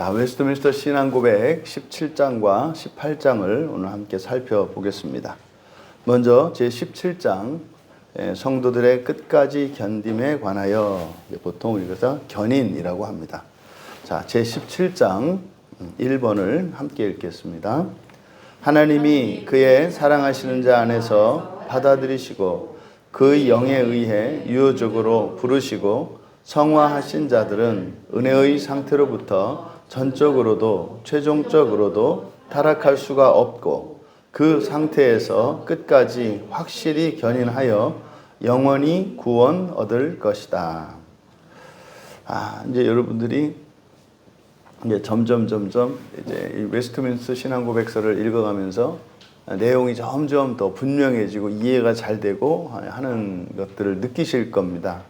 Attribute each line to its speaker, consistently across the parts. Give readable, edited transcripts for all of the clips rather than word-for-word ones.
Speaker 1: 자, 웨스트민스터 신앙고백 17장과 18장을 오늘 함께 살펴보겠습니다. 먼저 제17장 성도들의 끝까지 견딤에 관하여, 보통 이것을 견인이라고 합니다. 자, 제17장 1번을 함께 읽겠습니다. 하나님이 그의 사랑하시는 자 안에서 받아들이시고 그 영에 의해 유효적으로 부르시고 성화하신 자들은 은혜의 상태로부터 전적으로도 최종적으로도 타락할 수가 없고 그 상태에서 끝까지 확실히 견인하여 영원히 구원 얻을 것이다. 이제 여러분들이 이제 점점 이제 이 웨스트민스터 신앙고백서를 읽어가면서 내용이 점점 더 분명해지고 이해가 잘 되고 하는 것들을 느끼실 겁니다.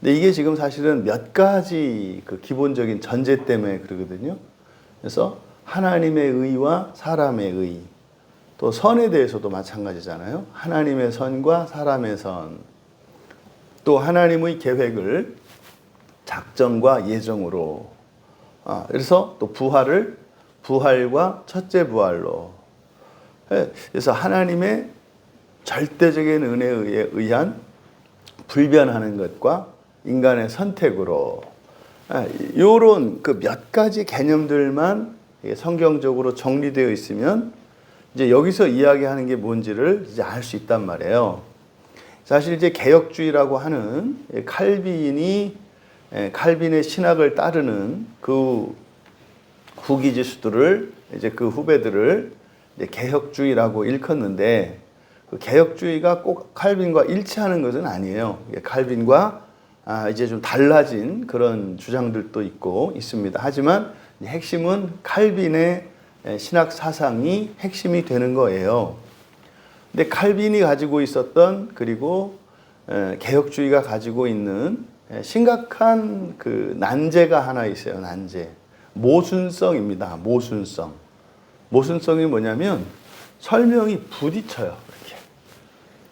Speaker 1: 근데 이게 지금 사실은 몇 가지 그 기본적인 전제 때문에 그러거든요. 그래서 하나님의 의와 사람의 의, 또 선에 대해서도 마찬가지잖아요. 하나님의 선과 사람의 선, 또 하나님의 계획을 작정과 예정으로, 그래서 또 부활과 첫째 부활로, 그래서 하나님의 절대적인 은혜에 의한 불변하는 것과 인간의 선택으로, 이런 그 몇 가지 개념들만 성경적으로 정리되어 있으면 이제 여기서 이야기하는 게 뭔지를 이제 알 수 있단 말이에요. 사실 이제 개혁주의라고 하는 칼빈의 신학을 따르는 그 후기 지수들을, 이제 그 후배들을 이제 개혁주의라고 일컫는데, 그 개혁주의가 꼭 칼빈과 일치하는 것은 아니에요. 칼빈과 이제 좀 달라진 그런 주장들도 있습니다. 하지만 핵심은 칼빈의 신학 사상이 핵심이 되는 거예요. 근데 칼빈이 가지고 있었던, 그리고 개혁주의가 가지고 있는 심각한 그 난제가 하나 있어요. 난제. 모순성입니다. 모순성이 뭐냐면 설명이 부딪혀요. 이렇게.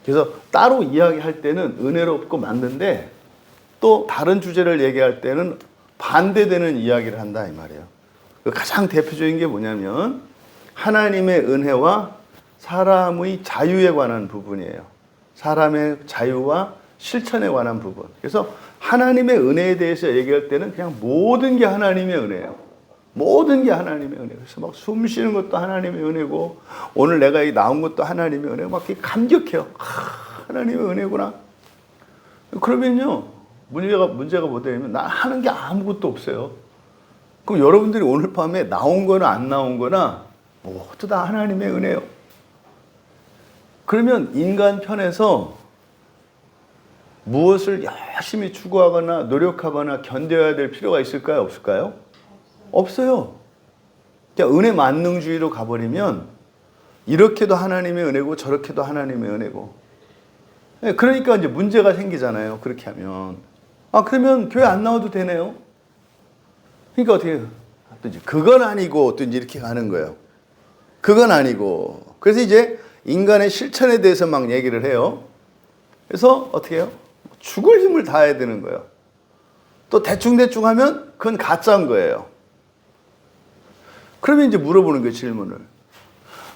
Speaker 1: 그래서 따로 이야기할 때는 은혜롭고 맞는데, 또 다른 주제를 얘기할 때는 반대되는 이야기를 한다 이 말이에요. 가장 대표적인 게 뭐냐면 하나님의 은혜와 사람의 자유에 관한 부분이에요. 사람의 자유와 실천에 관한 부분. 그래서 하나님의 은혜에 대해서 얘기할 때는 그냥 모든 게 하나님의 은혜예요. 모든 게 하나님의 은혜. 그래서 막 숨 쉬는 것도 하나님의 은혜고, 오늘 내가 나온 것도 하나님의 은혜고, 막 감격해요. 하나님의 은혜구나. 그러면요, 문제가 뭐냐면 나 하는 게 아무것도 없어요. 그럼 여러분들이 오늘 밤에 나온 거나 안 나온 거나 모두 다 하나님의 은혜요. 그러면 인간 편에서 무엇을 열심히 추구하거나 노력하거나 견뎌야 될 필요가 있을까요? 없을까요? 없어요. 그냥 은혜 만능주의로 가버리면 이렇게도 하나님의 은혜고 저렇게도 하나님의 은혜고. 그러니까 이제 문제가 생기잖아요. 그렇게 하면. 그러면 교회 안 나와도 되네요. 그러니까 어떻게 해요? 또 이제 그건 아니고 또 이제 이렇게 가는 거예요. 그건 아니고. 그래서 이제 인간의 실천에 대해서 막 얘기를 해요. 그래서 어떻게 해요? 죽을 힘을 다해야 되는 거예요. 또 대충 하면 그건 가짜인 거예요. 그러면 이제 물어보는 거예요, 질문을.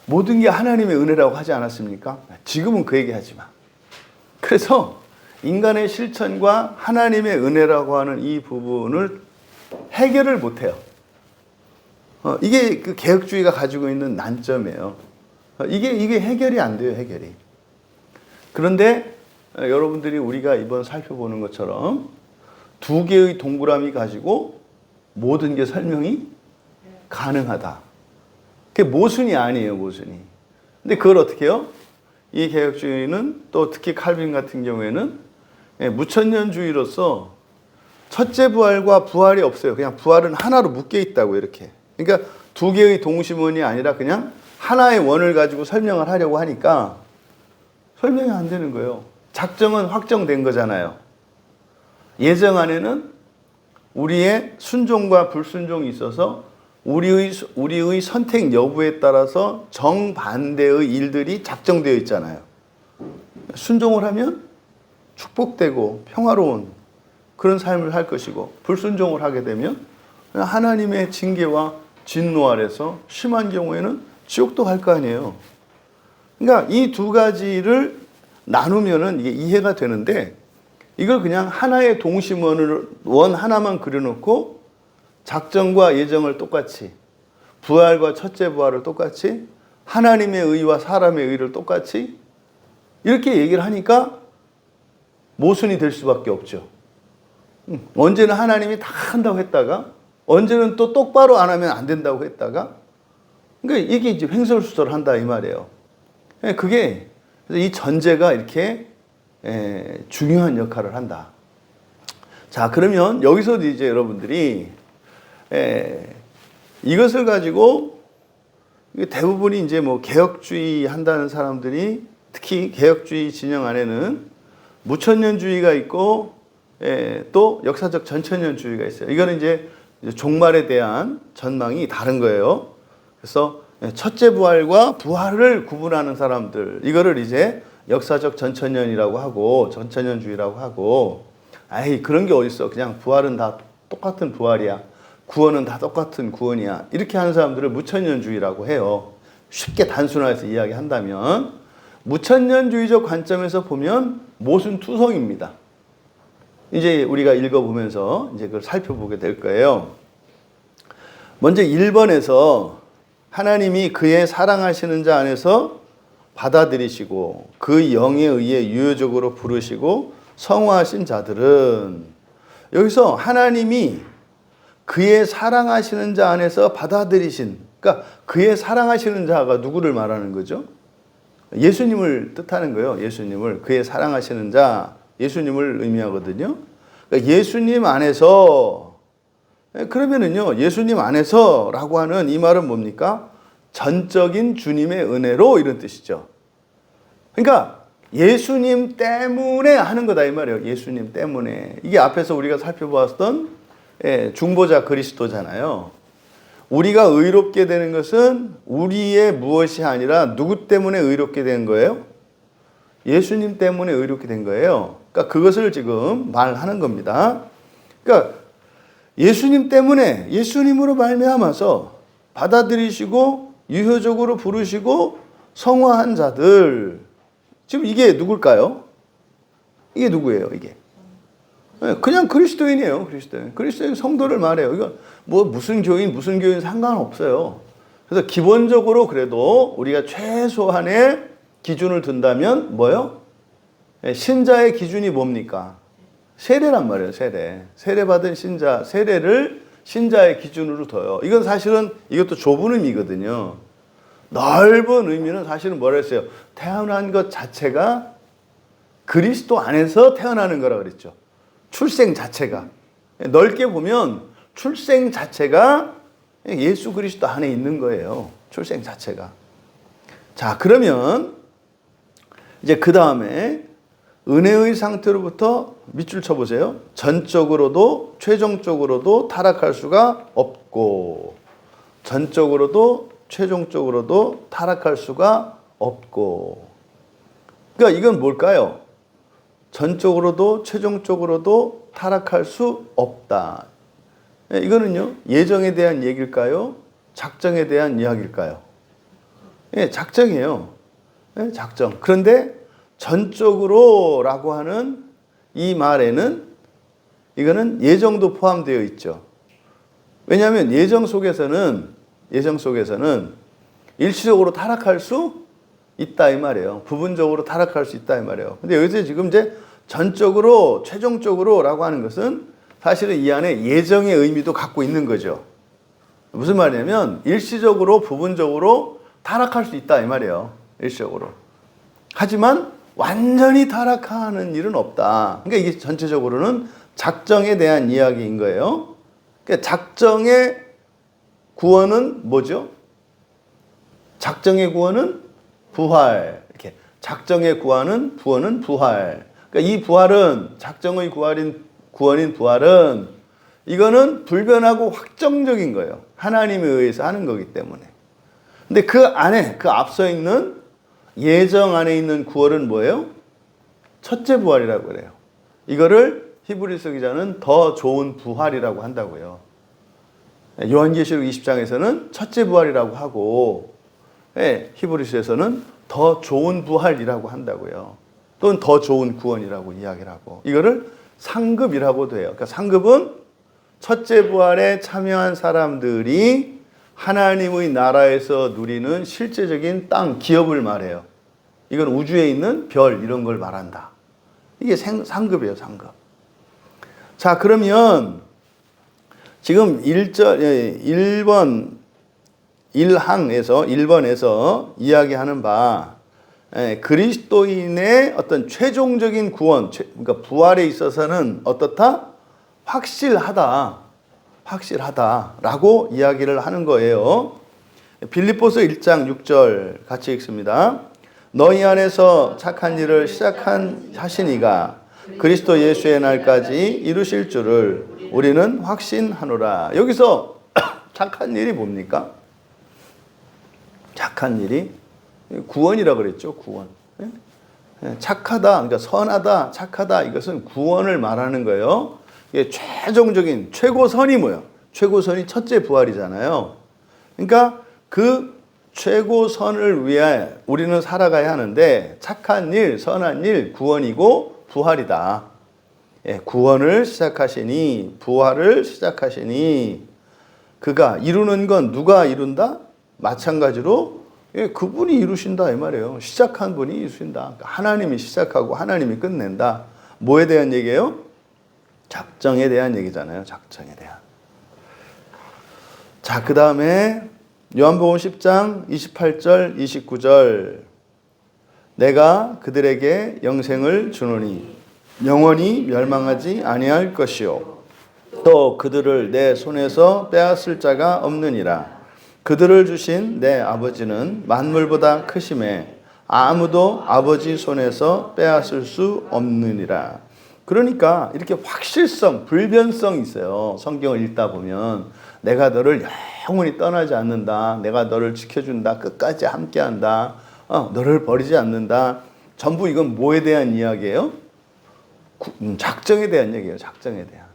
Speaker 1: 모든 게 하나님의 은혜라고 하지 않았습니까? 지금은 그 얘기 하지 마. 그래서 인간의 실천과 하나님의 은혜라고 하는 이 부분을 해결을 못해요. 이게 그 개혁주의가 가지고 있는 난점이에요. 이게 해결이 안 돼요, 해결이. 그런데 여러분들이 우리가 이번 살펴보는 것처럼 두 개의 동그라미 가지고 모든 게 설명이 가능하다. 그게 모순이 아니에요, 모순이. 근데 그걸 어떻게 해요? 이 개혁주의는, 또 특히 칼빈 같은 경우에는 무천년주의로서 첫째 부활과 부활이 없어요. 그냥 부활은 하나로 묶여 있다고, 이렇게. 그러니까 두 개의 동심원이 아니라 그냥 하나의 원을 가지고 설명을 하려고 하니까 설명이 안 되는 거예요. 작정은 확정된 거잖아요. 예정 안에는 우리의 순종과 불순종이 있어서 우리의 선택 여부에 따라서 정반대의 일들이 작정되어 있잖아요. 순종을 하면 축복되고 평화로운 그런 삶을 할 것이고, 불순종을 하게 되면 하나님의 징계와 진노 아래서 심한 경우에는 지옥도 갈 거 아니에요. 그러니까 이 두 가지를 나누면은 이게 이해가 되는데, 이걸 그냥 하나의 동심원을 원 하나만 그려놓고 작정과 예정을 똑같이, 부활과 첫째 부활을 똑같이, 하나님의 의와 사람의 의를 똑같이 이렇게 얘기를 하니까 모순이 될 수밖에 없죠. 언제는 하나님이 다 한다고 했다가 언제는 또 똑바로 안 하면 안 된다고 했다가, 그러니까 이게 이제 횡설수설한다 이 말이에요. 그게 이 전제가 이렇게 중요한 역할을 한다. 자, 그러면 여기서 이제 여러분들이 이것을 가지고 대부분이 이제 뭐 개혁주의 한다는 사람들이, 특히 개혁주의 진영 안에는 무천년주의가 있고 또 역사적 전천년주의가 있어요. 이거는 이제 종말에 대한 전망이 다른 거예요. 그래서 첫째 부활과 부활을 구분하는 사람들, 이거를 이제 역사적 전천년이라고 하고 전천년주의라고 하고, 아이 그런 게 어딨어, 그냥 부활은 다 똑같은 부활이야, 구원은 다 똑같은 구원이야, 이렇게 하는 사람들을 무천년주의라고 해요. 쉽게 단순화해서 이야기한다면 무천년주의적 관점에서 보면 모순투성입니다. 이제 우리가 읽어보면서 이제 그걸 살펴보게 될 거예요. 먼저 1번에서 하나님이 그의 사랑하시는 자 안에서 받아들이시고 그 영에 의해 유효적으로 부르시고 성화하신 자들은, 여기서 하나님이 그의 사랑하시는 자 안에서 받아들이신, 그러니까 그의 사랑하시는 자가 누구를 말하는 거죠? 예수님을 뜻하는 거예요. 예수님을, 그의 사랑하시는 자, 예수님을 의미하거든요. 그러니까 예수님 안에서, 그러면은요, 예수님 안에서라고 하는 이 말은 뭡니까? 전적인 주님의 은혜로, 이런 뜻이죠. 그러니까 예수님 때문에 하는 거다 이 말이에요. 예수님 때문에. 이게 앞에서 우리가 살펴보았던 중보자 그리스도잖아요. 우리가 의롭게 되는 것은 우리의 무엇이 아니라 누구 때문에 의롭게 된 거예요? 예수님 때문에 의롭게 된 거예요. 그러니까 그것을 지금 말하는 겁니다. 그러니까 예수님 때문에, 예수님으로 말미암아서 받아들이시고 유효적으로 부르시고 성화한 자들, 지금 이게 누굴까요? 이게 누구예요, 이게? 그냥 그리스도인이에요, 그리스도인. 그리스도인 성도를 말해요. 이거 뭐 무슨 교인 상관없어요. 그래서 기본적으로 그래도 우리가 최소한의 기준을 둔다면 뭐요? 신자의 기준이 뭡니까? 세례란 말이에요, 세례. 세례받은 신자, 세례를 신자의 기준으로 둬요. 이건 사실은 이것도 좁은 의미거든요. 넓은 의미는 사실은 뭐라 했어요? 태어난 것 자체가 그리스도 안에서 태어나는 거라 그랬죠. 출생 자체가. 넓게 보면 출생 자체가 예수 그리스도 안에 있는 거예요. 출생 자체가. 자, 그러면 이제 그 다음에 은혜의 상태로부터 밑줄 쳐보세요. 전적으로도 최종적으로도 타락할 수가 없고, 전적으로도 최종적으로도 타락할 수가 없고. 그러니까 이건 뭘까요? 전적으로도 최종적으로도 타락할 수 없다. 이거는요, 예정에 대한 얘기일까요? 작정에 대한 이야기일까요? 작정이에요. 작정. 그런데 전적으로라고 하는 이 말에는 이거는 예정도 포함되어 있죠. 왜냐하면 예정 속에서는 일시적으로 타락할 수 있다 이 말이에요. 부분적으로 타락할 수 있다 이 말이에요. 근데 여기서 지금 이제 전적으로, 최종적으로라고 하는 것은 사실은 이 안에 예정의 의미도 갖고 있는 거죠. 무슨 말이냐면 일시적으로, 부분적으로 타락할 수 있다 이 말이에요. 일시적으로. 하지만 완전히 타락하는 일은 없다. 그러니까 이게 전체적으로는 작정에 대한 이야기인 거예요. 그러니까 작정의 구원은 뭐죠? 작정의 구원은 부활. 이렇게 작정의 구원은 부활. 그러니까 이 부활은, 작정의 구원인 부활은, 이거는 불변하고 확정적인 거예요. 하나님에 의해서 하는 거기 때문에. 근데 그 안에, 그 앞서 있는 예정 안에 있는 구원은 뭐예요? 첫째 부활이라고 그래요. 이거를 히브리서 기자는 더 좋은 부활이라고 한다고요. 요한계시록 20장에서는 첫째 부활이라고 하고, 히브리서에서는 더 좋은 부활이라고 한다고요. 또는 더 좋은 구원이라고 이야기를 하고, 이거를 상급이라고도 해요. 그러니까 상급은 첫째 부활에 참여한 사람들이 하나님의 나라에서 누리는 실제적인 땅, 기업을 말해요. 이건 우주에 있는 별 이런 걸 말한다. 이게 상급이에요, 상급. 자, 그러면 지금 1번에서 이야기하는 바, 그리스도인의 어떤 최종적인 구원, 그러니까 부활에 있어서는 어떻다? 확실하다라고 이야기를 하는 거예요. 빌립보서 1장 6절 같이 읽습니다. 너희 안에서 착한 일을 하시니가 그리스도 예수의 날까지 이루실 줄을 우리는 확신하노라. 여기서 착한 일이 뭡니까? 착한 일이 구원이라 그랬죠. 구원. 착하다, 그러니까 선하다, 착하다, 이것은 구원을 말하는 거예요. 이게 최종적인 최고선이 뭐예요? 최고선이 첫째 부활이잖아요. 그러니까 그 최고선을 위해 우리는 살아가야 하는데, 착한 일, 선한 일, 구원이고 부활이다. 구원을 시작하시니, 부활을 시작하시니, 그가 이루는 건 누가 이룬다? 마찬가지로 그분이 이루신다 이 말이에요. 시작한 분이 이루신다. 하나님이 시작하고 하나님이 끝낸다. 뭐에 대한 얘기예요? 작정에 대한 얘기잖아요. 작정에 대한. 자, 그 다음에 요한복음 10장 28절 29절 내가 그들에게 영생을 주노니 영원히 멸망하지 아니할 것이요 또 그들을 내 손에서 빼앗을 자가 없느니라. 그들을 주신 내 아버지는 만물보다 크심에 아무도 아버지 손에서 빼앗을 수 없느니라. 그러니까 이렇게 확실성, 불변성이 있어요. 성경을 읽다 보면 내가 너를 영원히 떠나지 않는다. 내가 너를 지켜준다. 끝까지 함께한다. 너를 버리지 않는다. 전부 이건 뭐에 대한 이야기예요? 작정에 대한 얘기예요. 작정에 대한.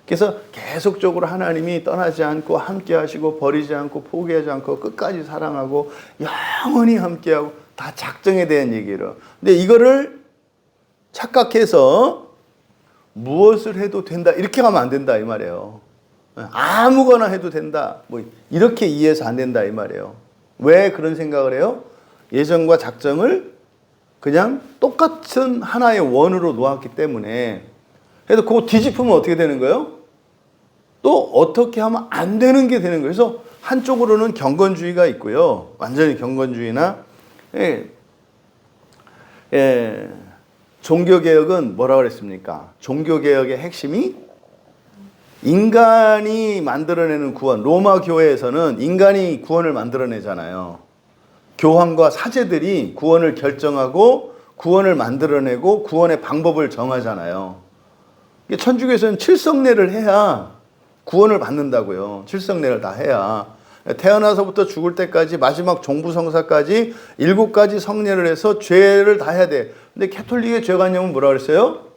Speaker 1: 그래서 계속적으로 하나님이 떠나지 않고 함께하시고 버리지 않고 포기하지 않고 끝까지 사랑하고 영원히 함께하고 다 작정에 대한 얘기예요. 근데 이거를 착각해서 무엇을 해도 된다 이렇게 하면 안 된다 이 말이에요. 아무거나 해도 된다 뭐 이렇게 이해해서 안 된다 이 말이에요. 왜 그런 생각을 해요? 예정과 작정을 그냥 똑같은 하나의 원으로 놓았기 때문에. 그래서 그거 뒤집으면 어떻게 되는 거예요? 또 어떻게 하면 안 되는 게 되는 거예요. 그래서 한쪽으로는 경건주의가 있고요. 완전히 경건주의나 종교개혁은 뭐라고 그랬습니까? 종교개혁의 핵심이 인간이 만들어내는 구원. 로마 교회에서는 인간이 구원을 만들어내잖아요. 교황과 사제들이 구원을 결정하고 구원을 만들어내고 구원의 방법을 정하잖아요. 천주교에서는 칠성례를 해야 구원을 받는다고요. 칠성례를 다 해야. 태어나서부터 죽을 때까지 마지막 종부성사까지 7가지 성례를 해서 죄를 다 해야 돼. 근데 캐톨릭의 죄관념은 뭐라 그랬어요?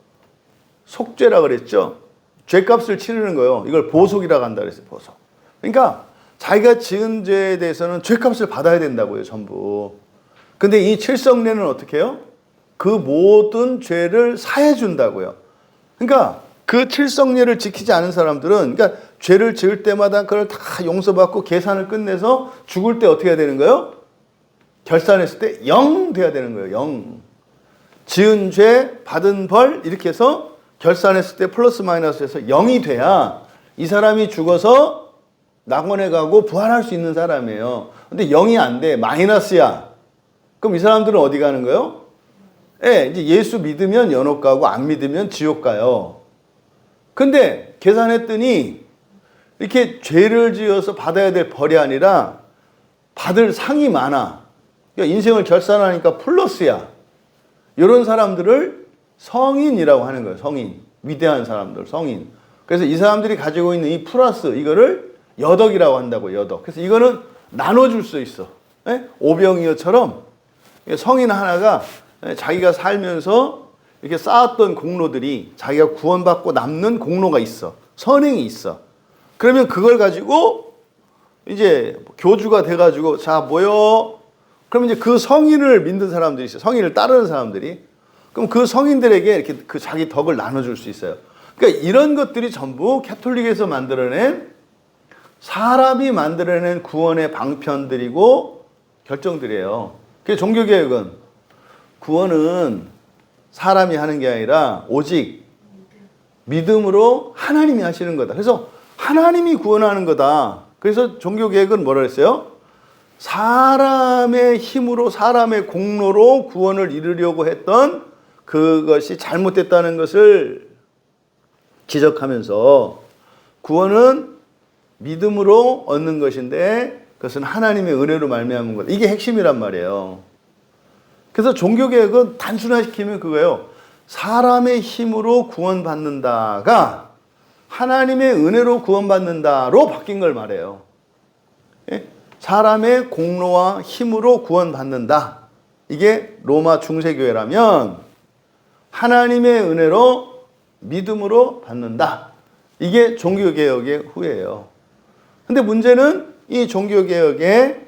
Speaker 1: 속죄라 그랬죠. 죄값을 치르는 거예요. 이걸 보속이라고 한다 그랬어요. 보속. 그러니까 자기가 지은 죄에 대해서는 죄값을 받아야 된다고요. 전부. 근데 이 칠성례는 어떻게 해요? 그 모든 죄를 사해 준다고요. 그러니까 그 칠성례를 지키지 않은 사람들은, 그러니까 죄를 지을 때마다 그걸 다 용서받고 계산을 끝내서 죽을 때 어떻게 해야 되는 거예요? 결산했을 때 0 돼야 되는 거예요. 0. 지은 죄, 받은 벌 이렇게 해서 결산했을 때 플러스 마이너스해서 0이 돼야 이 사람이 죽어서 낙원에 가고 부활할 수 있는 사람이에요. 근데 0이 안 돼. 마이너스야. 그럼 이 사람들은 어디 가는 거예요? 이제 예수 믿으면 연옥 가고 안 믿으면 지옥 가요. 근데 계산했더니 이렇게 죄를 지어서 받아야 될 벌이 아니라 받을 상이 많아. 그러니까 인생을 결산하니까 플러스야. 이런 사람들을 성인이라고 하는 거예요. 성인. 위대한 사람들, 성인. 그래서 이 사람들이 가지고 있는 이 플러스, 이거를 여덕이라고 한다고, 여덕. 그래서 이거는 나눠줄 수 있어. 오병이어처럼 성인 하나가 자기가 살면서 이렇게 쌓았던 공로들이 자기가 구원받고 남는 공로가 있어. 선행이 있어. 그러면 그걸 가지고 이제 교주가 돼가지고 자 모여. 그러면 이제 그 성인을 믿는 사람들이 있어요. 성인을 따르는 사람들이. 그럼 그 성인들에게 이렇게 그 자기 덕을 나눠줄 수 있어요. 그러니까 이런 것들이 전부 캐톨릭에서 만들어낸 사람이 만들어낸 구원의 방편들이고 결정들이에요. 그래서 종교개혁은 구원은 사람이 하는 게 아니라 오직 믿음으로 하나님이 하시는 거다. 그래서 하나님이 구원하는 거다. 그래서 종교개혁은 뭐라 했어요? 사람의 힘으로 사람의 공로로 구원을 이루려고 했던 그것이 잘못됐다는 것을 지적하면서 구원은 믿음으로 얻는 것인데 그것은 하나님의 은혜로 말미암은 것. 이게 핵심이란 말이에요. 그래서 종교개혁은 단순화시키면 그거예요. 사람의 힘으로 구원받는다가 하나님의 은혜로 구원받는다로 바뀐 걸 말해요. 사람의 공로와 힘으로 구원받는다. 이게 로마 중세교회라면 하나님의 은혜로 믿음으로 받는다. 이게 종교개혁의 후예요. 근데 문제는 이 종교개혁의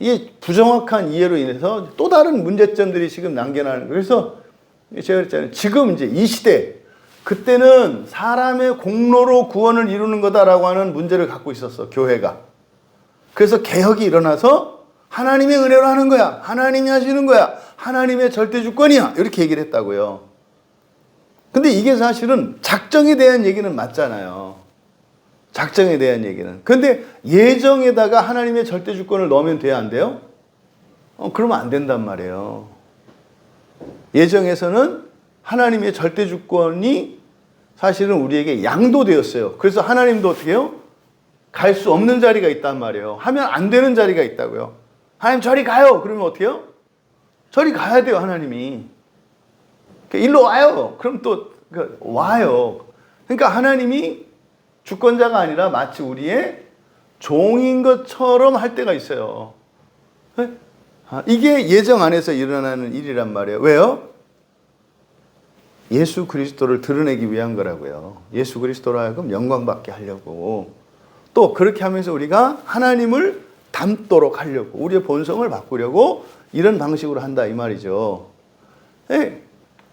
Speaker 1: 이 부정확한 이해로 인해서 또 다른 문제점들이 지금 남겨나는 거예요. 그래서 제가 그랬잖아요. 지금 이제 이 시대, 그때는 사람의 공로로 구원을 이루는 거다라고 하는 문제를 갖고 있었어, 교회가. 그래서 개혁이 일어나서 하나님의 은혜로 하는 거야. 하나님이 하시는 거야. 하나님의 절대 주권이야. 이렇게 얘기를 했다고요. 근데 이게 사실은 작정에 대한 얘기는 맞잖아요. 작정에 대한 얘기는. 그런데 예정에다가 하나님의 절대 주권을 넣으면 돼야 안 돼요? 그러면 안 된단 말이에요. 예정에서는 하나님의 절대 주권이 사실은 우리에게 양도되었어요. 그래서 하나님도 어떻게 해요? 갈 수 없는 자리가 있단 말이에요. 하면 안 되는 자리가 있다고요. 하나님 저리 가요. 그러면 어떻게 해요? 저리 가야 돼요, 하나님이. 일로 와요. 그럼 또 와요. 그러니까 하나님이 주권자가 아니라 마치 우리의 종인 것처럼 할 때가 있어요. 이게 예정 안에서 일어나는 일이란 말이에요. 왜요? 예수 그리스도를 드러내기 위한 거라고요. 예수 그리스도로 하여금 영광받게 하려고. 또 그렇게 하면서 우리가 하나님을 닮도록 하려고, 우리의 본성을 바꾸려고 이런 방식으로 한다 이 말이죠.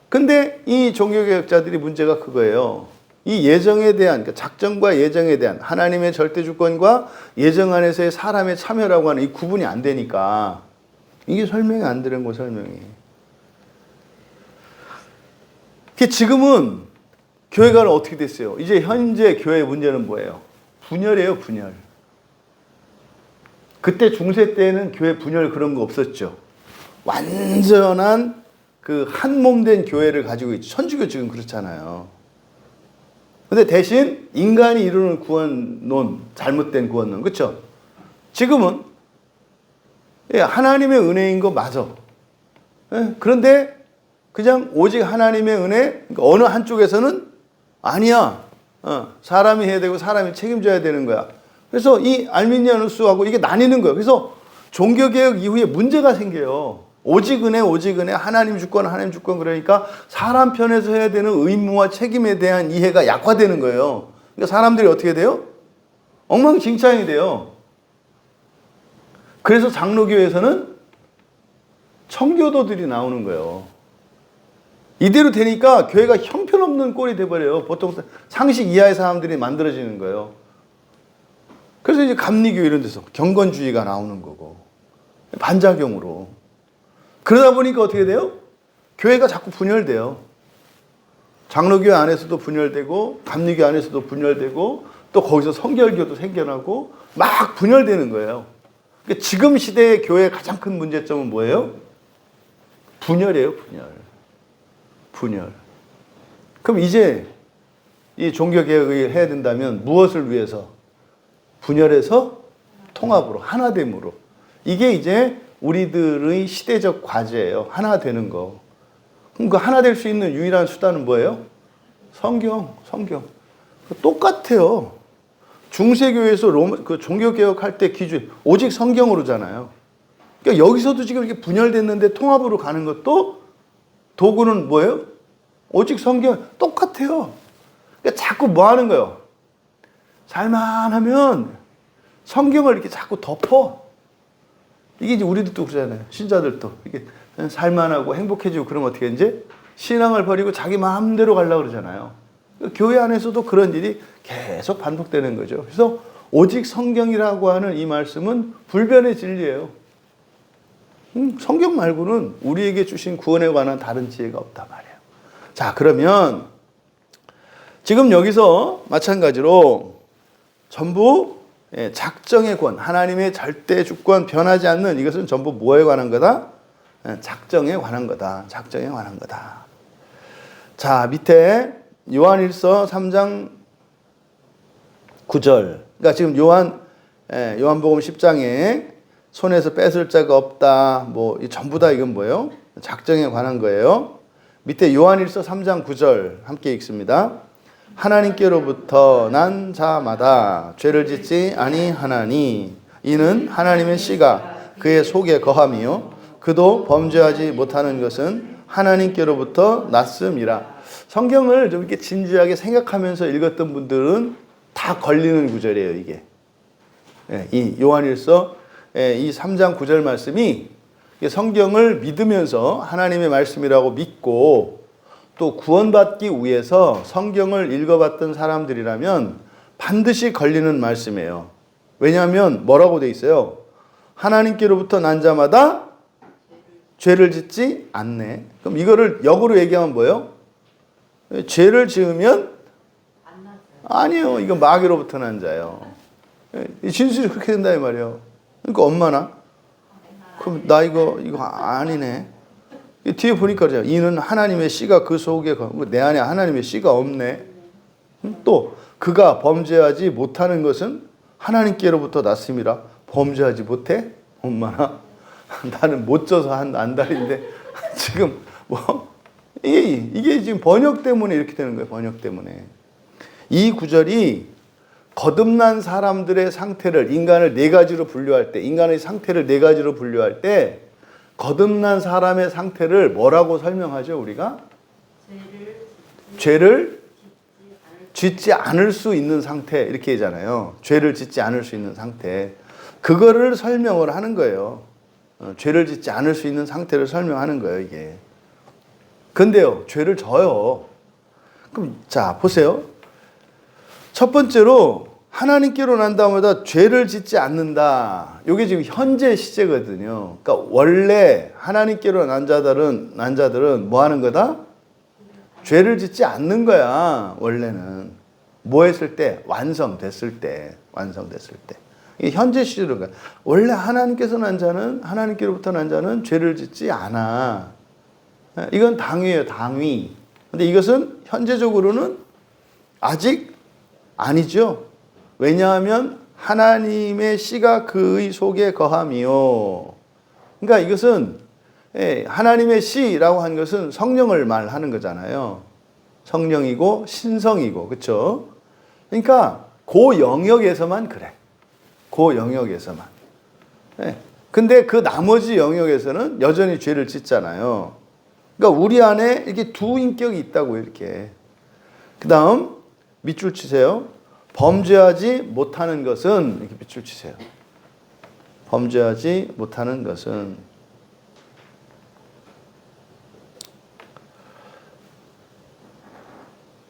Speaker 1: 근데 이 종교개혁자들이 문제가 그거예요. 이 예정에 대한, 그러니까 작정과 예정에 대한 하나님의 절대 주권과 예정 안에서의 사람의 참여라고 하는 이 구분이 안 되니까 이게 설명이 안 되는 거, 설명이. 지금은 교회가 어떻게 됐어요? 이제 현재 교회의 문제는 뭐예요? 분열이에요, 분열. 그때 중세 때는 교회 분열 그런 거 없었죠. 완전한 그 한 몸 된 교회를 가지고 있죠. 천주교 지금 그렇잖아요. 근데 대신 인간이 이루는 구원론, 잘못된 구원론, 그렇죠? 지금은 하나님의 은혜인 거 맞아. 그런데 그냥 오직 하나님의 은혜, 그러니까 어느 한쪽에서는 아니야. 사람이 해야 되고 사람이 책임져야 되는 거야. 그래서 이 알미니아누스하고 이게 나뉘는 거예요. 그래서 종교개혁 이후에 문제가 생겨요. 오직 은혜, 오직 은혜, 하나님 주권, 하나님 주권. 그러니까 사람 편에서 해야 되는 의무와 책임에 대한 이해가 약화되는 거예요. 그러니까 사람들이 어떻게 돼요? 엉망진창이 돼요. 그래서 장로교에서는 청교도들이 나오는 거예요. 이대로 되니까 교회가 형편없는 꼴이 돼버려요. 보통 상식 이하의 사람들이 만들어지는 거예요. 그래서 이제 감리교 이런 데서 경건주의가 나오는 거고, 반작용으로. 그러다 보니까 어떻게 돼요? 교회가 자꾸 분열돼요. 장로교 안에서도 분열되고, 감리교 안에서도 분열되고, 또 거기서 성결교도 생겨나고, 막 분열되는 거예요. 그러니까 지금 시대의 교회의 가장 큰 문제점은 뭐예요? 분열이에요, 분열. 분열. 그럼 이제 이 종교개혁을 해야 된다면 무엇을 위해서? 분열해서 통합으로, 하나됨으로. 이게 이제 우리들의 시대적 과제예요. 하나 되는 거. 그럼 그 하나 될 수 있는 유일한 수단은 뭐예요? 성경. 똑같아요. 중세교회에서 그 종교개혁할 때 기준, 오직 성경으로잖아요. 그러니까 여기서도 지금 이렇게 분열됐는데 통합으로 가는 것도 도구는 뭐예요? 오직 성경. 똑같아요. 그러니까 자꾸 뭐 하는 거예요? 살만하면 성경을 이렇게 자꾸 덮어. 이게 이제 우리들도 그러잖아요. 신자들도 이게 살만하고 행복해지고 그러면 어떻게 이제 신앙을 버리고 자기 마음대로 가려고 그러잖아요. 교회 안에서도 그런 일이 계속 반복되는 거죠. 그래서 오직 성경이라고 하는 이 말씀은 불변의 진리예요. 성경 말고는 우리에게 주신 구원에 관한 다른 지혜가 없단 말이에요. 자, 그러면 지금 여기서 마찬가지로 전부 작정의 권, 하나님의 절대 주권 변하지 않는 이것은 전부 뭐에 관한 거다? 작정에 관한 거다. 작정에 관한 거다. 자, 밑에 요한일서 3장 9절. 그러니까 지금 요한복음 10장에 손에서 뺏을 자가 없다. 뭐 전부 다 이건 뭐예요? 작정에 관한 거예요. 밑에 요한일서 3장 9절 함께 읽습니다. 하나님께로부터 난 자마다 죄를 짓지 아니하나니 이는 하나님의 씨가 그의 속에 거함이요 그도 범죄하지 못하는 것은 하나님께로부터 났음이라. 성경을 좀 이렇게 진지하게 생각하면서 읽었던 분들은 다 걸리는 구절이에요, 이게. 이 요한일서 이 3장 9절 말씀이 성경을 믿으면서 하나님의 말씀이라고 믿고 또 구원받기 위해서 성경을 읽어봤던 사람들이라면 반드시 걸리는 말씀이에요. 왜냐하면 뭐라고 돼 있어요? 하나님께로부터 난 자마다 죄를 짓지 않네. 그럼 이거를 역으로 얘기하면 뭐예요? 죄를 지으면 아니요. 이거 마귀로부터 난 자예요. 진술이 그렇게 된다 이 말이에요. 그러니까 엄마나 그럼 나 이거 아니네. 뒤에 보니까 이는 하나님의 씨가 그 속에 내 안에 하나님의 씨가 없네. 또 그가 범죄하지 못하는 것은 하나님께로부터 났음이라. 범죄하지 못해? 엄마나 나는 못 져서 한 안달인데 지금 뭐 이게 지금 번역 때문에 이렇게 되는 거예요. 번역 때문에. 이 구절이 거듭난 사람들의 상태를 인간을 네 가지로 분류할 때 인간의 상태를 네 가지로 분류할 때 거듭난 사람의 상태를 뭐라고 설명하죠, 우리가? 죄를 짓지 않을 수 있는 상태, 이렇게 하잖아요. 죄를 짓지 않을 수 있는 상태. 그거를 설명을 하는 거예요. 죄를 짓지 않을 수 있는 상태를 설명하는 거예요, 이게. 근데요, 죄를 져요. 그럼, 자, 보세요. 첫 번째로, 하나님께로 난 다음에다 죄를 짓지 않는다. 이게 지금 현재 시제거든요. 그러니까 원래 하나님께로 난 자들은 뭐 하는 거다? 죄를 짓지 않는 거야. 원래는 뭐 했을 때? 완성됐을 때. 이게 현재 시제로 가. 원래 하나님께서 난 자는 하나님께로부터 난 자는 죄를 짓지 않아. 이건 당위예요, 당위. 근데 이것은 현재적으로는 아직 아니죠. 왜냐하면 하나님의 씨가 그의 속에 거함이요. 그러니까 이것은 하나님의 씨라고 하는 것은 성령을 말하는 거잖아요. 성령이고 신성이고, 그렇죠? 그러니까 그 영역에서만 그래. 그 영역에서만. 근데 그 나머지 영역에서는 여전히 죄를 짓잖아요. 그러니까 우리 안에 이렇게 두 인격이 있다고 이렇게. 그 다음 밑줄 치세요. 범죄하지 못하는 것은 이렇게 밑줄 치세요. 범죄하지 못하는 것은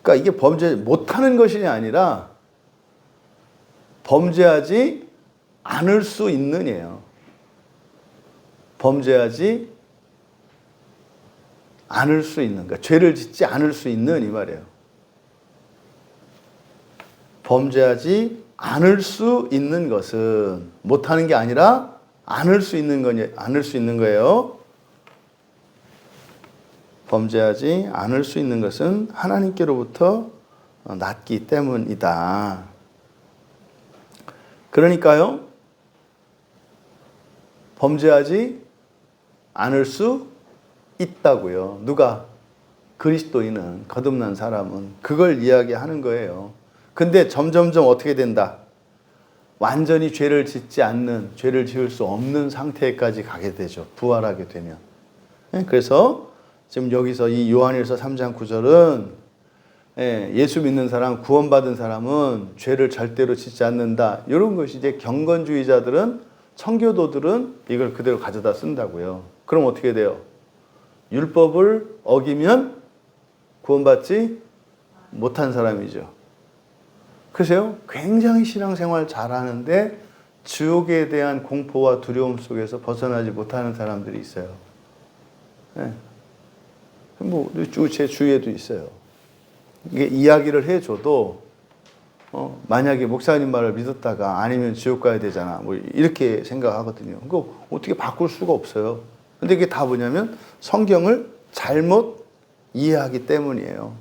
Speaker 1: 그러니까 이게 범죄 못하는 것이 아니라 범죄하지 않을 수 있는이에요. 범죄하지 않을 수 있는, 그러니까 죄를 짓지 않을 수 있는 이 말이에요. 범죄하지 않을 수 있는 것은 못하는 게 아니라 않을 수 있는 거예요. 범죄하지 않을 수 있는 것은 하나님께로부터 났기 때문이다. 그러니까요, 범죄하지 않을 수 있다고요. 누가? 그리스도인은, 거듭난 사람은 그걸 이야기하는 거예요. 근데 점점점 어떻게 된다? 완전히 죄를 짓지 않는, 죄를 지을 수 없는 상태까지 가게 되죠. 부활하게 되면. 그래서 지금 여기서 이 요한일서 3장 9절은 예수 믿는 사람, 구원받은 사람은 죄를 절대로 짓지 않는다. 이런 것이 이제 경건주의자들은, 청교도들은 이걸 그대로 가져다 쓴다고요. 그럼 어떻게 돼요? 율법을 어기면 구원받지 못한 사람이죠. 그래서요, 굉장히 신앙생활 잘하는데 지옥에 대한 공포와 두려움 속에서 벗어나지 못하는 사람들이 있어요. 제 주위에도 있어요. 이게 이야기를 해줘도 만약에 목사님 말을 믿었다가 아니면 지옥 가야 되잖아, 뭐 이렇게 생각하거든요. 그거 어떻게 바꿀 수가 없어요. 근데 이게 다 뭐냐면 성경을 잘못 이해하기 때문이에요.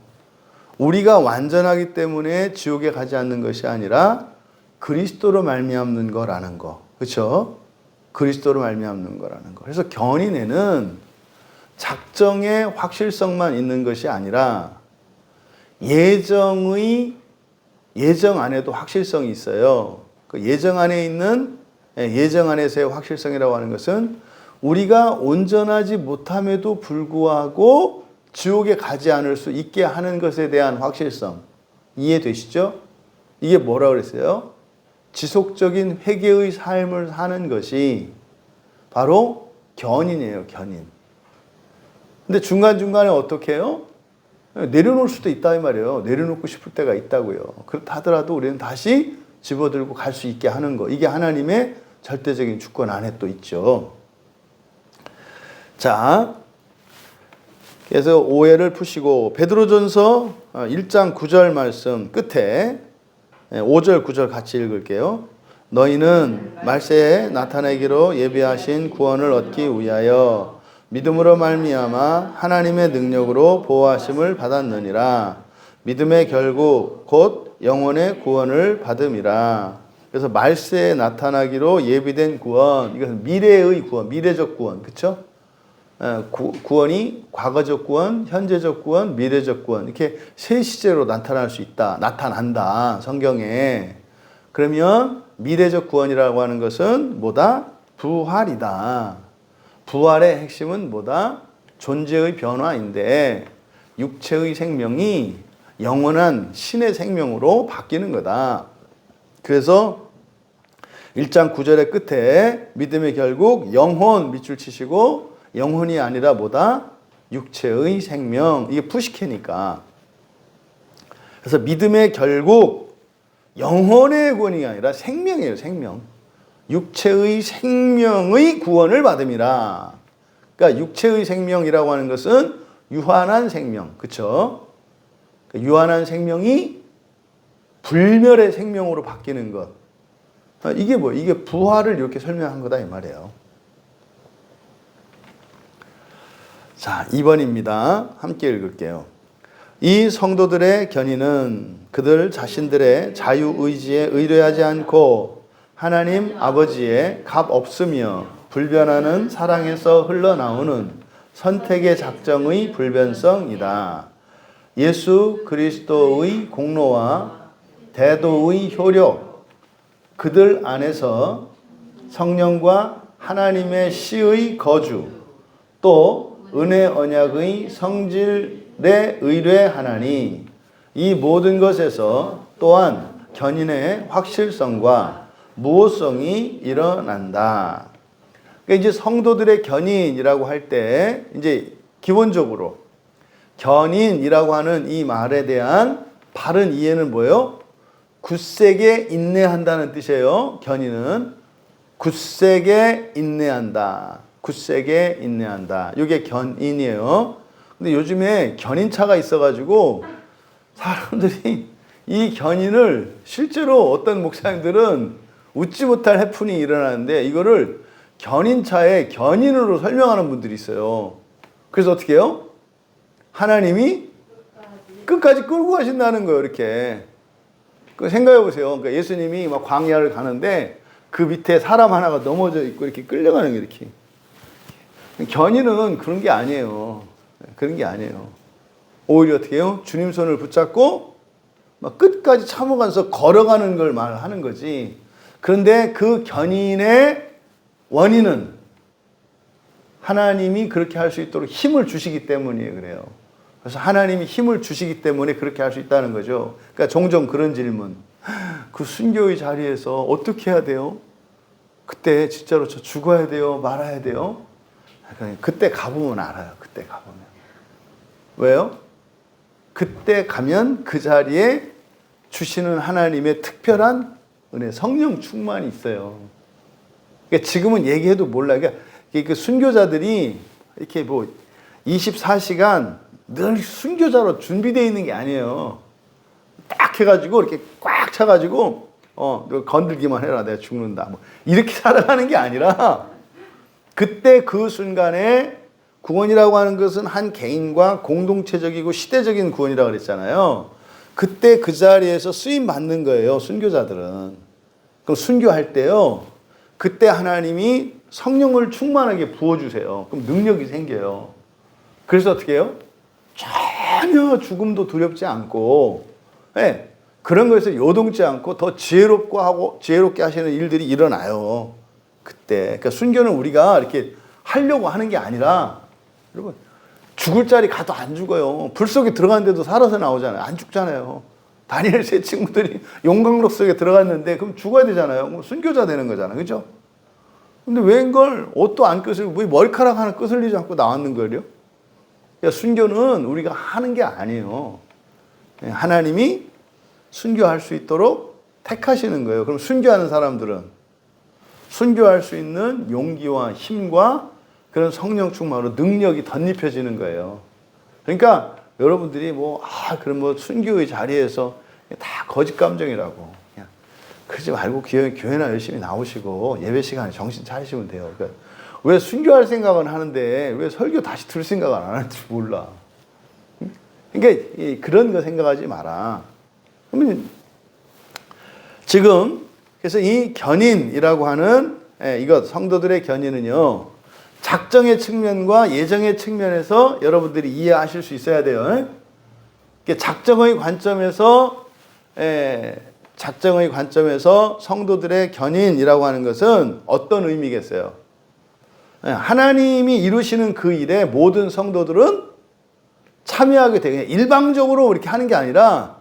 Speaker 1: 우리가 완전하기 때문에 지옥에 가지 않는 것이 아니라 그리스도로 말미암는 거라는 거, 그렇죠? 그리스도로 말미암는 거라는 거. 그래서 견인에는 작정의 확실성만 있는 것이 아니라 예정 안에도 확실성이 있어요. 그 예정 안에 있는, 예정 안에서의 확실성이라고 하는 것은 우리가 온전하지 못함에도 불구하고 지옥에 가지 않을 수 있게 하는 것에 대한 확실성. 이해되시죠? 이게 뭐라 그랬어요? 지속적인 회개의 삶을 사는 것이 바로 견인이에요, 견인. 근데 중간중간에 어떻게 해요? 내려놓을 수도 있다 이 말이에요. 내려놓고 싶을 때가 있다고요. 그렇다 하더라도 우리는 다시 집어들고 갈 수 있게 하는 거. 이게 하나님의 절대적인 주권 안에 또 있죠. 자, 그래서 오해를 푸시고 베드로전서 1장 9절 말씀 끝에 5절 9절 같이 읽을게요. 너희는 말세에 나타내기로 예비하신 구원을 얻기 위하여 믿음으로 말미암아 하나님의 능력으로 보호하심을 받았느니라. 믿음의 결국 곧 영혼의 구원을 받음이라. 그래서 말세에 나타나기로 예비된 구원, 이것은 미래의 구원, 미래적 구원, 그렇죠? 구원이 과거적 구원, 현재적 구원, 미래적 구원, 이렇게 세 시제로 나타날 수 있다, 나타난다, 성경에. 그러면 미래적 구원이라고 하는 것은 뭐다? 부활이다. 부활의 핵심은 뭐다? 존재의 변화인데 육체의 생명이 영원한 신의 생명으로 바뀌는 거다. 그래서 1장 9절의 끝에 믿음의 결국 영혼 밑줄 치시고 영혼이 아니라 뭐다? 육체의 생명. 이게 푸시케니까. 그래서 믿음의 결국 영혼의 구원이 아니라 생명이에요, 생명. 육체의 생명의 구원을 받음이라. 그러니까 육체의 생명이라고 하는 것은 유한한 생명, 그렇죠? 유한한 생명이 불멸의 생명으로 바뀌는 것. 이게 뭐? 이게 부활을 이렇게 설명한 거다 이 말이에요. 자, 2번입니다. 함께 읽을게요. 이 성도들의 견인은 그들 자신들의 자유의지에 의뢰하지 않고 하나님 아버지의 값 없으며 불변하는 사랑에서 흘러나오는 선택의 작정의 불변성이다. 예수 그리스도의 공로와 대도의 효력, 그들 안에서 성령과 하나님의 씨의 거주, 또 은혜 언약의 성질에 의뢰하나니 이 모든 것에서 또한 견인의 확실성과 무호성이 일어난다. 그러니까 이제 성도들의 견인이라고 할 때 이제 기본적으로 견인이라고 하는 이 말에 대한 바른 이해는 뭐예요? 굳세게 인내한다는 뜻이에요. 견인은 굳세게 인내한다. 굳세게 인내한다. 이게 견인이에요. 근데 요즘에 견인차가 있어가지고 사람들이 이 견인을 실제로 어떤 목사님들은 웃지 못할 해프닝이 일어나는데 이거를 견인차에 견인으로 설명하는 분들이 있어요. 그래서 어떻게 해요? 하나님이 끝까지 끌고 가신다는 거예요. 이렇게. 생각해 보세요. 그러니까 예수님이 막 광야를 가는데 그 밑에 사람 하나가 넘어져 있고 이렇게 끌려가는 게 이렇게. 견인은 그런 게 아니에요. 그런 게 아니에요. 오히려 어떻게 해요? 주님 손을 붙잡고 막 끝까지 참아가면서 걸어가는 걸 말하는 거지. 그런데 그 견인의 원인은 하나님이 그렇게 할 수 있도록 힘을 주시기 때문이에요. 그래요. 그래서 하나님이 힘을 주시기 때문에 그렇게 할 수 있다는 거죠. 그러니까 종종 그런 질문. 그 순교의 자리에서 어떻게 해야 돼요? 그때 진짜로 저 죽어야 돼요? 말아야 돼요? 그때 가보면 알아요. 그때 가보면. 왜요? 그때 가면 그 자리에 주시는 하나님의 특별한 은혜, 성령 충만이 있어요. 그러니까 지금은 얘기해도 몰라요. 그러니까 그 순교자들이 이렇게 뭐 24시간 늘 순교자로 준비되어 있는 게 아니에요. 딱 해가지고 이렇게 꽉 차가지고 너 건들기만 해라 내가 죽는다 뭐 이렇게 살아가는 게 아니라 그때 그 순간에 구원이라고 하는 것은 한 개인과 공동체적이고 시대적인 구원이라고 그랬잖아요. 그때 그 자리에서 쓰임 받는 거예요. 순교자들은. 그럼 순교할 때요. 그때 하나님이 성령을 충만하게 부어주세요. 그럼 능력이 생겨요. 그래서 어떻게 해요? 전혀 죽음도 두렵지 않고 네, 그런 것에서 요동치 않고 더 지혜롭게 하시는 일들이 일어나요. 그때. 그러니까 순교는 우리가 이렇게 하려고 하는 게 아니라 여러분 죽을 자리 가도 안 죽어요. 불 속에 들어갔는데도 살아서 나오잖아요. 안 죽잖아요. 다니엘 세 친구들이 용광로 속에 들어갔는데 그럼 죽어야 되잖아요. 그럼 순교자 되는 거잖아요. 그죠? 근데 웬걸 옷도 안 끄슬고 머리카락 하나 끄슬리지 않고 나왔는 거예요? 그러니까 순교는 우리가 하는 게 아니에요. 하나님이 순교할 수 있도록 택하시는 거예요. 그럼 순교하는 사람들은 순교할 수 있는 용기와 힘과 그런 성령 충만으로 능력이 덧입혀지는 거예요. 그러니까 여러분들이 그럼 순교의 자리에서 다 거짓 감정이라고. 그냥 그러지 말고 교회나 열심히 나오시고 예배 시간에 정신 차리시면 돼요. 그러니까 왜 순교할 생각은 하는데 왜 설교 다시 들을 생각을 안 하는지 몰라. 그러니까 그런 거 생각하지 마라. 그러면 지금 그래서 이 견인이라고 하는 이것 성도들의 견인은요. 작정의 측면과 예정의 측면에서 여러분들이 이해하실 수 있어야 돼요. 작정의 관점에서 성도들의 견인이라고 하는 것은 어떤 의미겠어요? 하나님이 이루시는 그 일에 모든 성도들은 참여하게 돼요. 일방적으로 이렇게 하는 게 아니라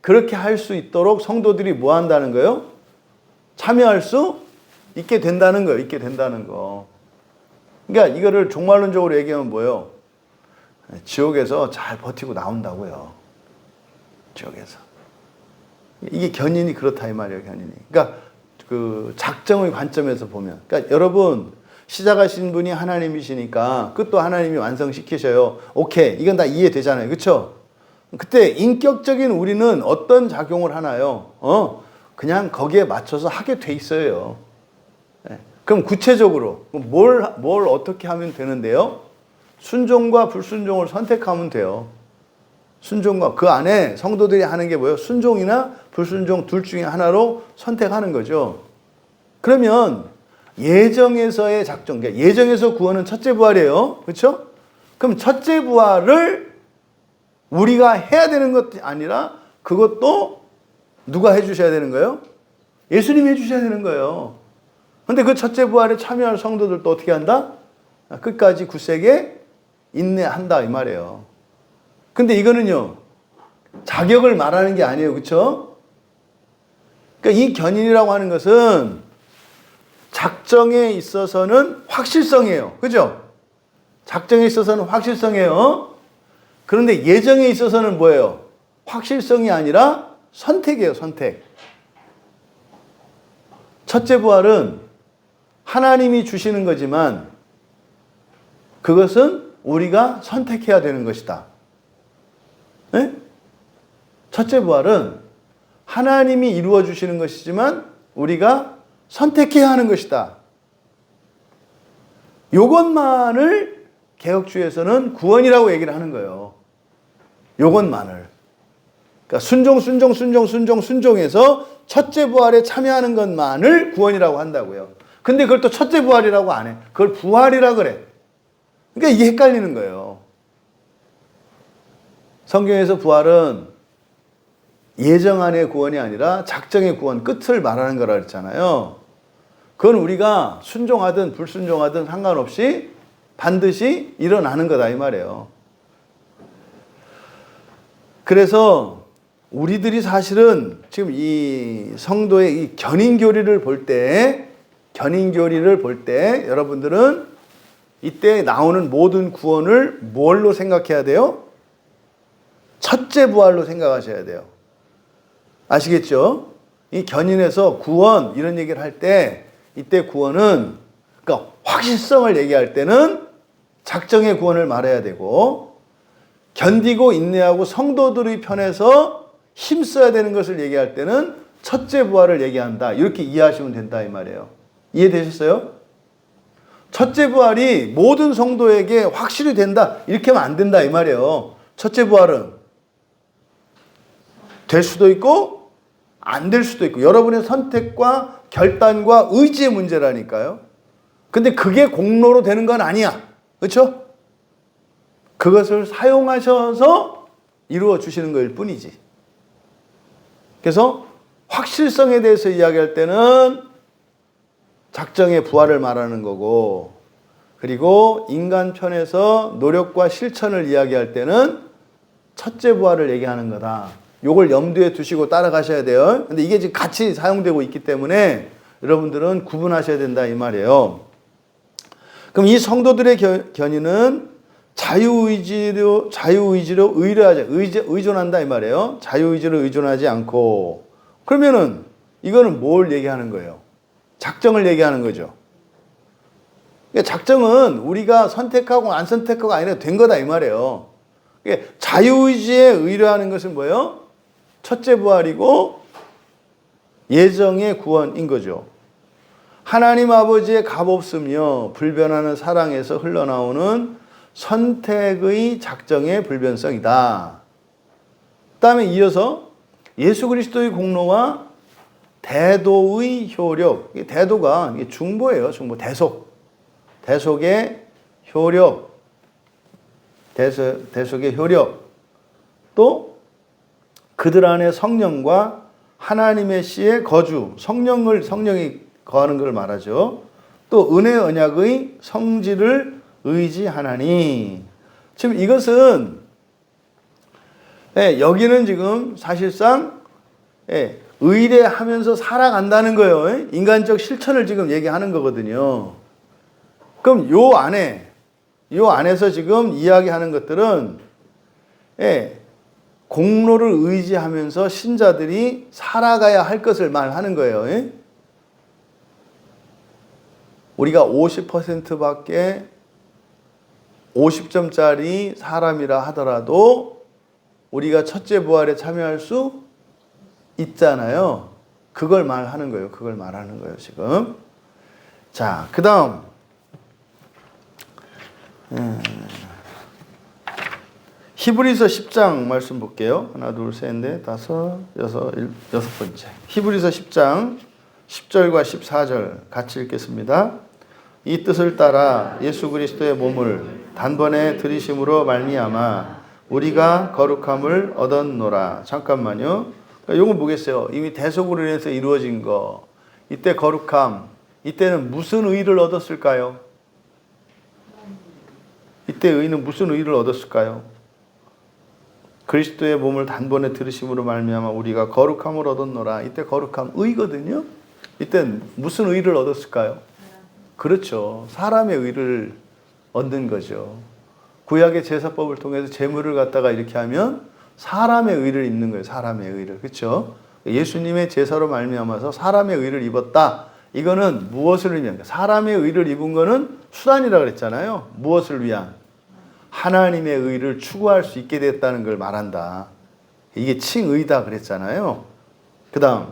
Speaker 1: 그렇게 할 수 있도록 성도들이 뭐 한다는 거예요? 참여할 수 있게 된다는 거예요. 있게 된다는 거. 그러니까 이거를 종말론적으로 얘기하면 뭐예요? 지옥에서 잘 버티고 나온다고요. 지옥에서. 이게 견인이 그렇다 이 말이에요. 견인이. 그러니까 그 작정의 관점에서 보면. 그러니까 여러분 시작하신 분이 하나님이시니까 끝도 하나님이 완성시키셔요. 오케이. 이건 다 이해되잖아요. 그렇죠? 그때 인격적인 우리는 어떤 작용을 하나요? 그냥 거기에 맞춰서 하게 돼 있어요. 그럼 구체적으로 뭘 어떻게 하면 되는데요? 순종과 불순종을 선택하면 돼요. 순종과 그 안에 성도들이 하는 게 뭐예요? 순종이나 불순종 둘 중에 하나로 선택하는 거죠. 그러면 예정에서의 작정, 그러니까 예정에서 구원은 첫째 부활이에요. 그렇죠? 그럼 첫째 부활을 우리가 해야 되는 것이 아니라 그것도 누가 해주셔야 되는 거예요? 예수님이 해주셔야 되는 거예요. 근데 그 첫째 부활에 참여할 성도들도 어떻게 한다? 끝까지 굳세게 인내한다 이 말이에요. 근데 이거는요. 자격을 말하는 게 아니에요. 그렇죠? 그러니까 이 견인이라고 하는 것은 작정에 있어서는 확실성이에요. 그죠? 작정에 있어서는 확실성이에요. 그런데 예정에 있어서는 뭐예요? 확실성이 아니라 선택이에요. 선택. 첫째 부활은 하나님이 주시는 거지만 그것은 우리가 선택해야 되는 것이다. 네? 첫째 부활은 하나님이 이루어 주시는 것이지만 우리가 선택해야 하는 것이다. 이것만을 개혁주의에서는 구원이라고 얘기를 하는 거예요. 이것만을. 그러니까 순종에서 첫째 부활에 참여하는 것만을 구원이라고 한다고요. 근데 그걸 또 첫째 부활이라고 안 해. 그걸 부활이라 그래. 그러니까 이게 헷갈리는 거예요. 성경에서 부활은 예정 안의 구원이 아니라 작정의 구원, 끝을 말하는 거라 그랬잖아요. 그건 우리가 순종하든 불순종하든 상관없이 반드시 일어나는 거다 이 말이에요. 그래서 우리들이 사실은 지금 이 성도의 이 견인교리를 볼 때, 여러분들은 이때 나오는 모든 구원을 뭘로 생각해야 돼요? 첫째 부활로 생각하셔야 돼요. 아시겠죠? 이 견인에서 구원 이런 얘기를 할 때 이때 구원은 그러니까 확실성을 얘기할 때는 작정의 구원을 말해야 되고 견디고 인내하고 성도들의 편에서 힘써야 되는 것을 얘기할 때는 첫째 부활을 얘기한다. 이렇게 이해하시면 된다 이 말이에요. 이해되셨어요? 첫째 부활이 모든 성도에게 확실히 된다. 이렇게 하면 안 된다 이 말이에요. 첫째 부활은 될 수도 있고 안 될 수도 있고 여러분의 선택과 결단과 의지의 문제라니까요. 근데 그게 공로로 되는 건 아니야. 그렇죠? 그것을 사용하셔서 이루어 주시는 것일 뿐이지. 그래서 확실성에 대해서 이야기할 때는 작정의 부활을 말하는 거고, 그리고 인간 편에서 노력과 실천을 이야기할 때는 첫째 부활을 얘기하는 거다. 요걸 염두에 두시고 따라가셔야 돼요. 근데 이게 지금 같이 사용되고 있기 때문에 여러분들은 구분하셔야 된다 이 말이에요. 그럼 이 성도들의 견인은 자유의지로 의존한다 이 말이에요. 자유의지로 의존하지 않고. 그러면은 이거는 뭘 얘기하는 거예요? 작정을 얘기하는 거죠. 작정은 우리가 선택하고 안 선택하고 아니라 된 거다 이 말이에요. 자유의지에 의뢰하는 것은 뭐예요? 첫째 부활이고 예정의 구원인 거죠. 하나님 아버지의 값없으며 불변하는 사랑에서 흘러나오는 선택의 작정의 불변성이다. 그 다음에 이어서 예수 그리스도의 공로와 대도의 효력. 대도가 중보예요. 중보. 대속의 효력. 대속의 효력. 또 그들 안에 성령과 하나님의 씨의 거주. 성령이 거하는 걸 말하죠. 또 은혜 언약의 성질을 의지하나니. 지금 이것은 여기는 지금 사실상 의뢰하면서 살아간다는 거예요. 인간적 실천을 지금 얘기하는 거거든요. 그럼 요 안에서 지금 이야기하는 것들은 공로를 의지하면서 신자들이 살아가야 할 것을 말하는 거예요. 우리가 50%밖에 50점짜리 사람이라 하더라도 우리가 첫째 부활에 참여할 수 있잖아요. 그걸 말하는 거예요. 그걸 말하는 거예요, 지금. 자, 그 다음. 히브리서 10장 말씀 볼게요. 하나, 둘, 셋, 넷, 다섯, 여섯 번째. 히브리서 10장 10절과 14절 같이 읽겠습니다. 이 뜻을 따라 예수 그리스도의 몸을 단번에 들이심으로 말미암아 우리가 거룩함을 얻었노라. 잠깐만요. 이건 뭐겠어요? 이미 대속으로 인해서 이루어진 거. 이때 거룩함. 이때는 무슨 의를 얻었을까요? 이때 의는 무슨 의를 얻었을까요? 그리스도의 몸을 단번에 들으심으로 말미암아 우리가 거룩함을 얻었노라. 이때 거룩함 의거든요. 이때 무슨 의를 얻었을까요? 그렇죠. 사람의 의를 얻는 거죠. 구약의 제사법을 통해서 제물을 갖다가 이렇게 하면 사람의 의를 입는 거예요. 사람의 의를. 그렇죠? 예수님의 제사로 말미암아서 사람의 의를 입었다. 이거는 무엇을 의미합니까? 사람의 의를 입은 거는 수단이라고 그랬잖아요. 무엇을 위한? 하나님의 의를 추구할 수 있게 됐다는 걸 말한다. 이게 칭의다 그랬잖아요. 그 다음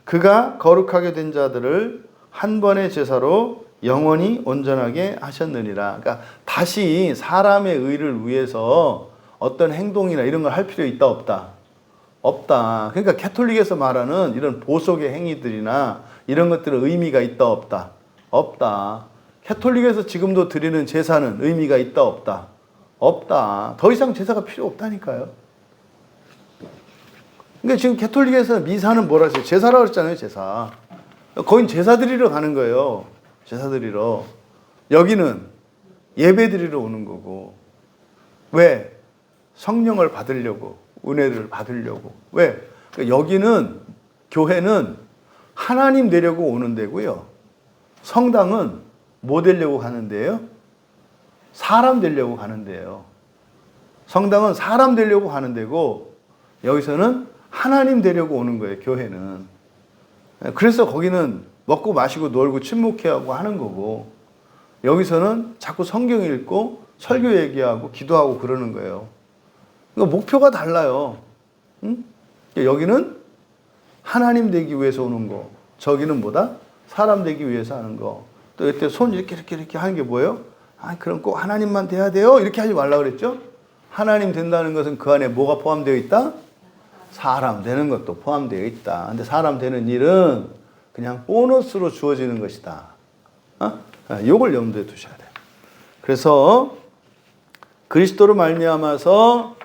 Speaker 1: 그가 거룩하게 된 자들을 한 번의 제사로 영원히 온전하게 하셨느니라. 그러니까 다시 사람의 의를 위해서 어떤 행동이나 이런 걸 할 필요 있다 없다? 없다. 그러니까 캐톨릭에서 말하는 이런 보속의 행위들이나 이런 것들은 의미가 있다 없다? 없다. 캐톨릭에서 지금도 드리는 제사는 의미가 있다 없다? 없다. 더 이상 제사가 필요 없다니까요. 그러니까 지금 캐톨릭에서 미사는 뭐라 했어요? 제사라고 했잖아요. 제사. 거긴 제사 드리러 가는 거예요. 제사 드리러. 여기는 예배 드리러 오는 거고. 왜? 성령을 받으려고. 은혜를 받으려고. 왜? 그러니까 여기는 교회는 하나님 되려고 오는 데고요. 성당은 뭐 되려고 가는 데예요? 사람 되려고 가는 데예요. 성당은 사람 되려고 가는 데고 여기서는 하나님 되려고 오는 거예요. 교회는. 그래서 거기는 먹고 마시고 놀고 친목회하고 하는 거고 여기서는 자꾸 성경 읽고 설교 얘기하고 기도하고 그러는 거예요. 그러니까 목표가 달라요. 응? 여기는 하나님 되기 위해서 오는 거. 저기는 뭐다? 사람 되기 위해서 하는 거. 또 이때 손 이렇게 하는 게 뭐예요? 아, 그럼 꼭 하나님만 돼야 돼요? 이렇게 하지 말라 그랬죠? 하나님 된다는 것은 그 안에 뭐가 포함되어 있다? 사람 되는 것도 포함되어 있다. 근데 사람 되는 일은 그냥 보너스로 주어지는 것이다. 요걸 염두에 두셔야 돼요. 그래서 그리스도로 말미암아서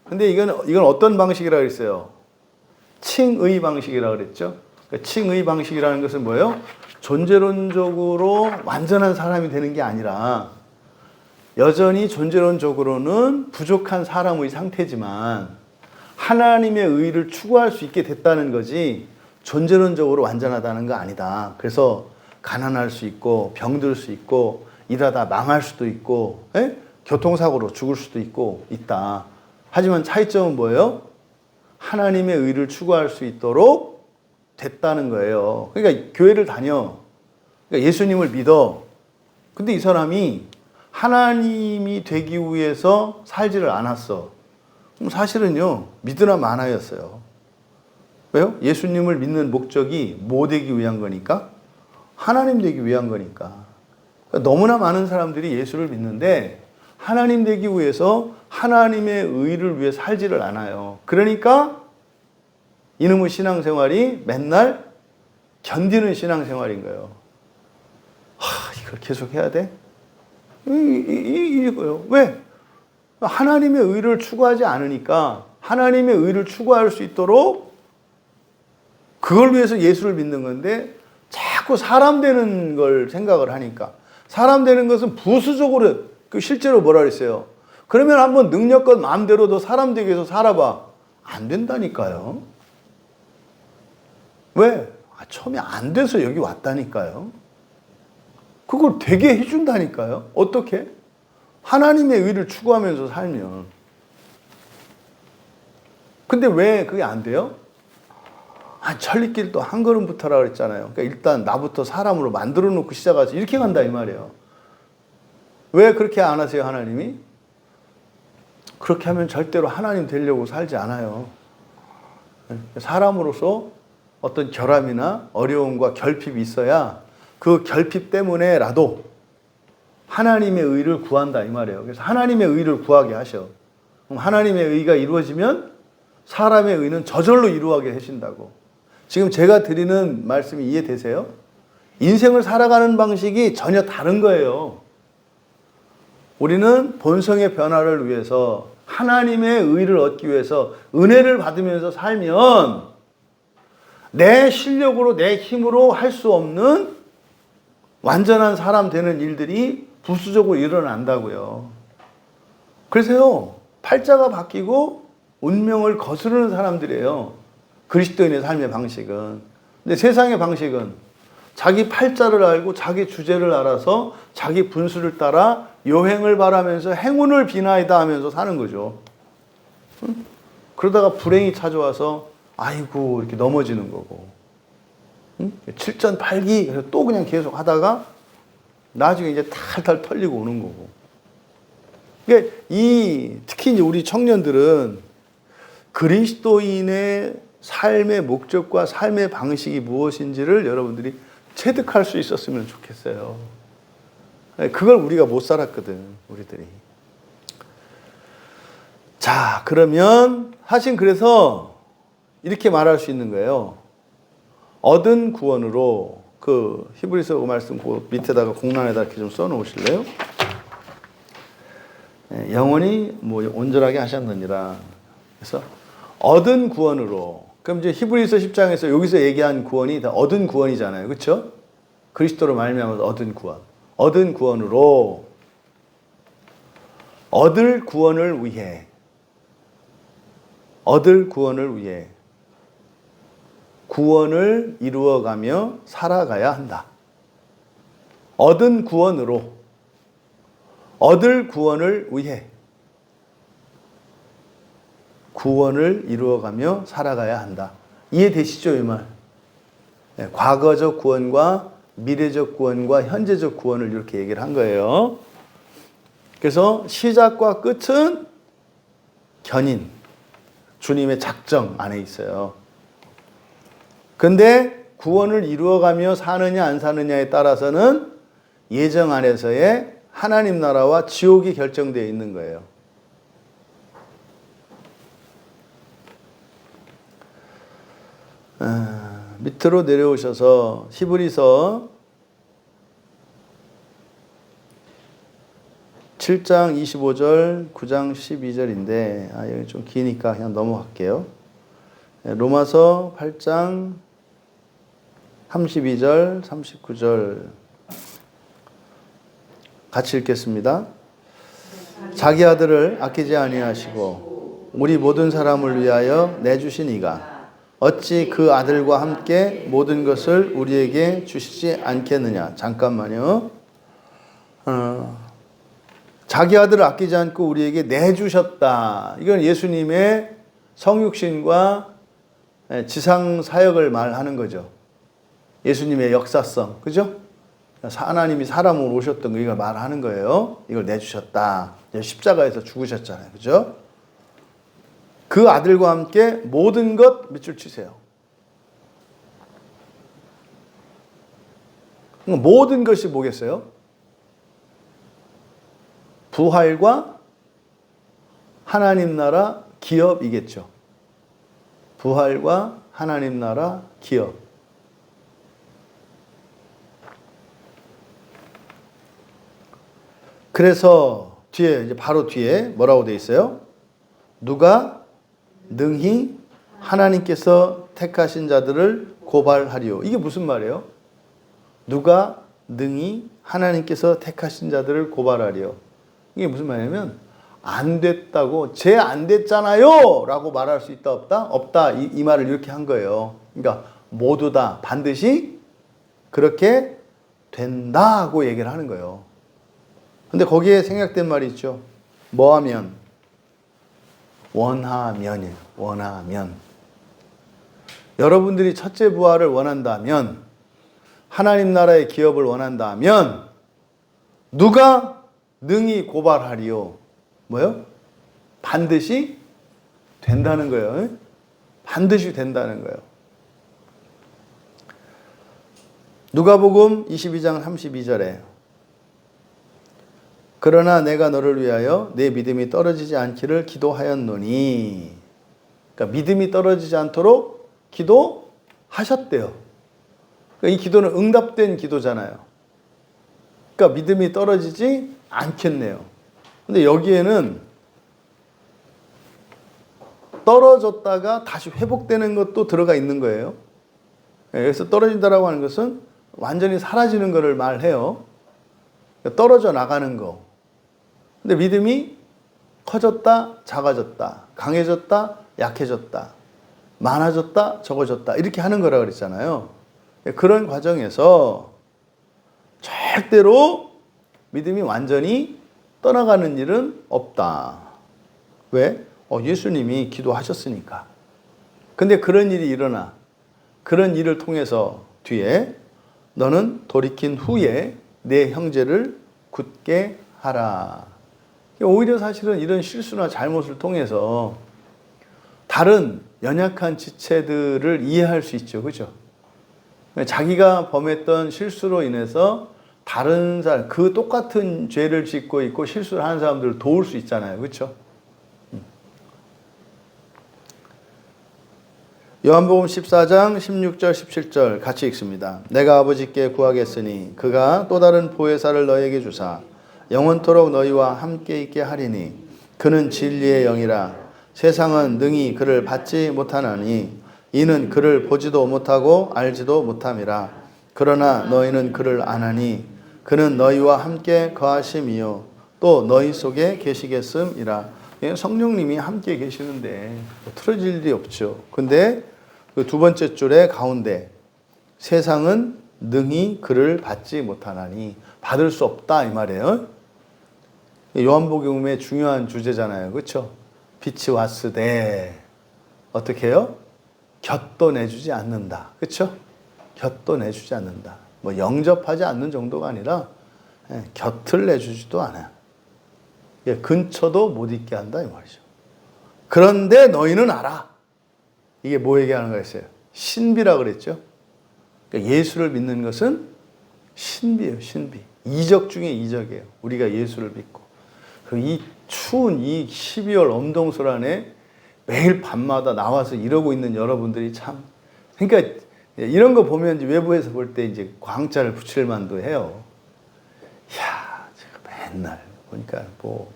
Speaker 1: 근데 이건 어떤 방식이라 그랬어요? 칭의 방식이라 그랬죠? 그러니까 칭의 방식이라는 것은 뭐예요? 존재론적으로 완전한 사람이 되는 게 아니라 여전히 존재론적으로는 부족한 사람의 상태지만 하나님의 의를 추구할 수 있게 됐다는 거지 존재론적으로 완전하다는 거 아니다. 그래서 가난할 수 있고 병들 수 있고 일하다 망할 수도 있고 교통사고로 죽을 수도 있고 있다. 하지만 차이점은 뭐예요? 하나님의 의를 추구할 수 있도록 됐다는 거예요. 그러니까 교회를 다녀. 그러니까 예수님을 믿어. 근데 이 사람이 하나님이 되기 위해서 살지를 않았어. 그럼 사실은요, 믿으나 마나였어요. 왜요? 예수님을 믿는 목적이 뭐 되기 위한 거니까? 하나님 되기 위한 거니까. 그러니까 너무나 많은 사람들이 예수를 믿는데 하나님 되기 위해서 하나님의 의를 위해 살지를 않아요. 그러니까 이놈의 신앙생활이 맨날 견디는 신앙생활인 거예요. 이걸 계속 해야 돼? 이거요. 왜? 하나님의 의를 추구하지 않으니까 하나님의 의를 추구할 수 있도록 그걸 위해서 예수를 믿는 건데 자꾸 사람 되는 걸 생각을 하니까 사람 되는 것은 부수적으로 실제로 뭐라 그랬어요? 그러면 한번 능력껏 마음대로 너 사람 되기 위해서 살아봐. 안 된다니까요. 왜? 처음에 안 돼서 여기 왔다니까요. 그걸 되게 해준다니까요. 어떻게? 하나님의 의를 추구하면서 살면. 근데 왜 그게 안 돼요? 천리길도 한 걸음부터라 그랬잖아요. 그러니까 일단 나부터 사람으로 만들어 놓고 시작하지. 이렇게 간다 이 말이에요. 왜 그렇게 안 하세요, 하나님이? 그렇게 하면 절대로 하나님 되려고 살지 않아요. 사람으로서 어떤 결함이나 어려움과 결핍이 있어야 그 결핍 때문에라도 하나님의 의를 구한다 이 말이에요. 그래서 하나님의 의를 구하게 하셔. 그럼 하나님의 의가 이루어지면 사람의 의는 저절로 이루어가게 하신다고. 지금 제가 드리는 말씀이 이해되세요? 인생을 살아가는 방식이 전혀 다른 거예요. 우리는 본성의 변화를 위해서 하나님의 의를 얻기 위해서 은혜를 받으면서 살면 내 실력으로 내 힘으로 할 수 없는 완전한 사람 되는 일들이 부수적으로 일어난다고요. 그래서요, 팔자가 바뀌고 운명을 거스르는 사람들이에요. 그리스도인의 삶의 방식은. 근데 세상의 방식은 자기 팔자를 알고 자기 주제를 알아서 자기 분수를 따라 요행을 바라면서 행운을 비나이다 하면서 사는 거죠. 그러다가 불행이 찾아와서 아이고 이렇게 넘어지는 거고. 7전8기 그래서 또 그냥 계속 하다가 나중에 이제 탈탈 털리고 오는 거고. 그러니까 특히 이제 우리 청년들은 그리스도인의 삶의 목적과 삶의 방식이 무엇인지를 여러분들이 체득할 수 있었으면 좋겠어요. 그걸 우리가 못 살았거든, 우리들이. 자, 그러면 사실 그래서 이렇게 말할 수 있는 거예요. 얻은 구원으로 그 히브리서 말씀 그 밑에다가 공란에다 이렇게 좀 써놓으실래요? 영원히 뭐 온전하게 하셨느니라. 그래서 얻은 구원으로. 그럼 이제 히브리서 10장에서 여기서 얘기한 구원이 다 얻은 구원이잖아요. 그렇죠? 그리스도로 말미암아서 얻은 구원. 얻은 구원으로 얻을 구원을 위해 얻을 구원을 위해 구원을 이루어가며 살아가야 한다. 얻은 구원으로 얻을 구원을 위해 구원을 이루어가며 살아가야 한다. 이해되시죠? 이 말. 과거적 구원과 미래적 구원과 현재적 구원을 이렇게 얘기를 한 거예요. 그래서 시작과 끝은 견인, 주님의 작정 안에 있어요. 근데 구원을 이루어가며 사느냐 안 사느냐에 따라서는 예정 안에서의 하나님 나라와 지옥이 결정되어 있는 거예요. 밑으로 내려오셔서 히브리서 7장 25절, 9장 12절인데 여기 좀 기니까 그냥 넘어갈게요. 로마서 8장 32절, 39절 같이 읽겠습니다. 자기 아들을 아끼지 아니하시고 우리 모든 사람을 위하여 내주신 이가 어찌 그 아들과 함께 모든 것을 우리에게 주시지 않겠느냐. 잠깐만요. 자기 아들을 아끼지 않고 우리에게 내주셨다. 이건 예수님의 성육신과 지상 사역을 말하는 거죠. 예수님의 역사성, 그죠? 하나님이 사람으로 오셨던 거 이걸 말하는 거예요. 이걸 내주셨다. 십자가에서 죽으셨잖아요, 그죠? 그 아들과 함께 모든 것 밑줄 치세요. 모든 것이 뭐겠어요? 부활과 하나님 나라 기업이겠죠. 부활과 하나님 나라 기업. 그래서 뒤에 이제 바로 뒤에 뭐라고 돼 있어요? 누가 능히 하나님께서 택하신 자들을 고발하리요. 이게 무슨 말이에요? 누가 능히 하나님께서 택하신 자들을 고발하리요. 이게 무슨 말이냐면 안 됐다고 쟤 안 됐잖아요 라고 말할 수 있다 없다? 없다. 이 말을 이렇게 한 거예요. 그러니까 모두 다 반드시 그렇게 된다고 얘기를 하는 거예요. 근데 거기에 생략된 말이 있죠. 뭐하면? 원하면이에요. 원하면. 여러분들이 첫째 부활을 원한다면, 하나님 나라의 기업을 원한다면 누가 능히 고발하리요? 뭐요? 반드시 된다는 거예요. 반드시 된다는 거예요. 누가복음 22장 32절에 그러나 내가 너를 위하여 내 믿음이 떨어지지 않기를 기도하였노니. 그러니까 믿음이 떨어지지 않도록 기도하셨대요. 그러니까 이 기도는 응답된 기도잖아요. 그러니까 믿음이 떨어지지 않겠네요. 근데 여기에는 떨어졌다가 다시 회복되는 것도 들어가 있는 거예요. 여기서 떨어진다라고 하는 것은 완전히 사라지는 것을 말해요. 떨어져 나가는 거. 근데 믿음이 커졌다, 작아졌다, 강해졌다, 약해졌다, 많아졌다, 적어졌다 이렇게 하는 거라 그랬잖아요. 그런 과정에서 절대로 믿음이 완전히 떠나가는 일은 없다. 왜? 예수님이 기도하셨으니까. 근데 그런 일이 일어나. 그런 일을 통해서 뒤에 너는 돌이킨 후에 내 형제를 굳게 하라. 오히려 사실은 이런 실수나 잘못을 통해서 다른 연약한 지체들을 이해할 수 있죠. 그죠? 자기가 범했던 실수로 인해서 다른 사람, 그 똑같은 죄를 짓고 있고 실수를 하는 사람들을 도울 수 있잖아요. 그렇죠? 요한복음 14장 16절 17절 같이 읽습니다. 내가 아버지께 구하겠으니 그가 또 다른 보혜사를 너에게 주사 영원토록 너희와 함께 있게 하리니 그는 진리의 영이라. 세상은 능히 그를 받지 못하나니 이는 그를 보지도 못하고 알지도 못함이라. 그러나 너희는 그를 아나니 그는 너희와 함께 거하심이요 또 너희 속에 계시겠음이라. 성령님이 함께 계시는데 뭐 틀어질 일이 없죠. 근데 그 두 번째 줄에 가운데 세상은 능히 그를 받지 못하나니 받을 수 없다 이 말이에요. 요한복음의 중요한 주제잖아요. 그렇죠? 빛이 왔으되 어떻게 해요? 곁도 내주지 않는다. 그렇죠? 곁도 내주지 않는다. 뭐 영접하지 않는 정도가 아니라 곁을 내주지도 않아요. 근처도 못 있게 한다 이 말이죠. 그런데 너희는 알아. 이게 뭐 얘기하는 거였어요? 신비라 그랬죠. 그러니까 예수를 믿는 것은 신비예요. 신비. 이적 중에 이적이에요. 우리가 예수를 믿고. 이 추운 이 12월 엄동설 매일 밤마다 나와서 이러고 있는 여러분들이 참. 그러니까 이런 거 보면 이제 외부에서 볼 때 이제 광자를 붙일 만도 해요. 이야, 제가 맨날 보니까 뭐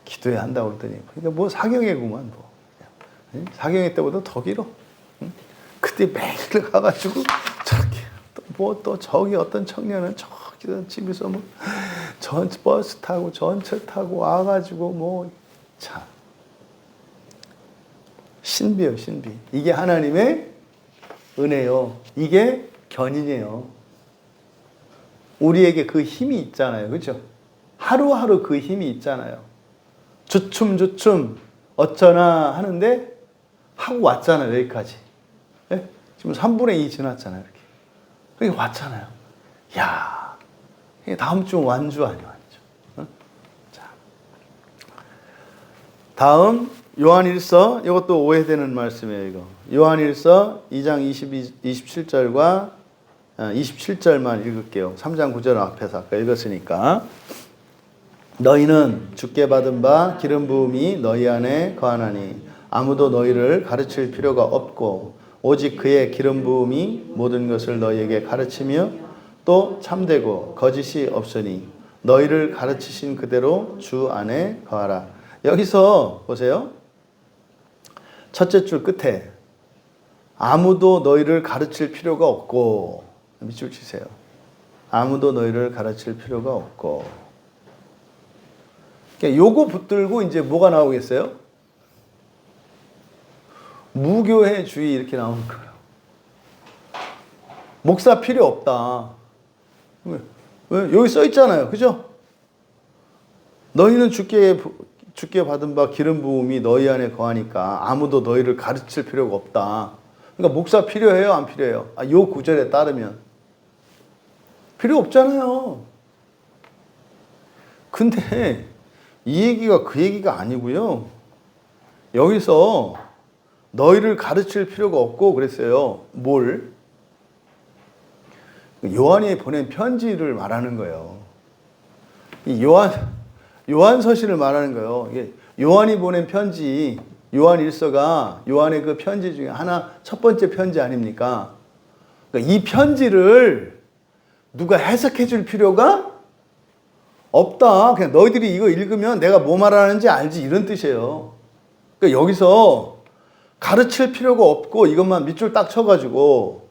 Speaker 1: 기도해야 한다고 그러더니 그러니까 뭐 사경회구만 뭐. 사경회 때보다 더 길어. 그때 매일 가가지고 저렇게 또 저기 어떤 청년은 저기 집에서 뭐 전 버스 타고 전철 타고 와가지고 뭐 참 신비요 신비. 이게 하나님의 은혜요. 이게 견인이에요. 우리에게 그 힘이 있잖아요. 그렇죠? 하루하루 그 힘이 있잖아요. 주춤주춤 어쩌나 하는데 하고 왔잖아요. 여기까지. 네? 지금 3분의 2 지났잖아요. 이렇게. 그게 왔잖아요. 야, 다음 주 완주 아니야, 완주. 어? 자. 다음 요한일서, 이것도 오해되는 말씀이에요, 이거. 요한일서 2장 27절과 27절만 읽을게요. 3장 9절 앞에서 아까 읽었으니까. 너희는 주께 받은 바 기름 부음이 너희 안에 거하나니 아무도 너희를 가르칠 필요가 없고 오직 그의 기름 부음이 모든 것을 너희에게 가르치며 또 참되고 거짓이 없으니 너희를 가르치신 그대로 주 안에 거하라. 여기서 보세요. 첫째 줄 끝에 아무도 너희를 가르칠 필요가 없고 밑줄 치세요. 아무도 너희를 가르칠 필요가 없고. 그러니까 요거 붙들고 이제 뭐가 나오겠어요? 무교회주의 이렇게 나오는 거예요. 목사 필요 없다. 왜? 여기 써 있잖아요. 그죠? 너희는 주께 받은 바 기름 부음이 너희 안에 거하니까 아무도 너희를 가르칠 필요가 없다. 그러니까 목사 필요해요? 안 필요해요? 요 구절에 따르면 필요 없잖아요. 근데 이 얘기가 그 얘기가 아니고요. 여기서 너희를 가르칠 필요가 없고 그랬어요. 뭘? 요한이 보낸 편지를 말하는 거예요. 이 요한서신을 말하는 거예요. 이게 요한이 보낸 편지, 요한일서가 요한의 그 편지 중에 하나, 첫 번째 편지 아닙니까? 그러니까 이 편지를 누가 해석해 줄 필요가 없다. 그냥 너희들이 이거 읽으면 내가 뭐 말하는지 알지, 이런 뜻이에요. 그러니까 여기서 가르칠 필요가 없고 이것만 밑줄 딱 쳐가지고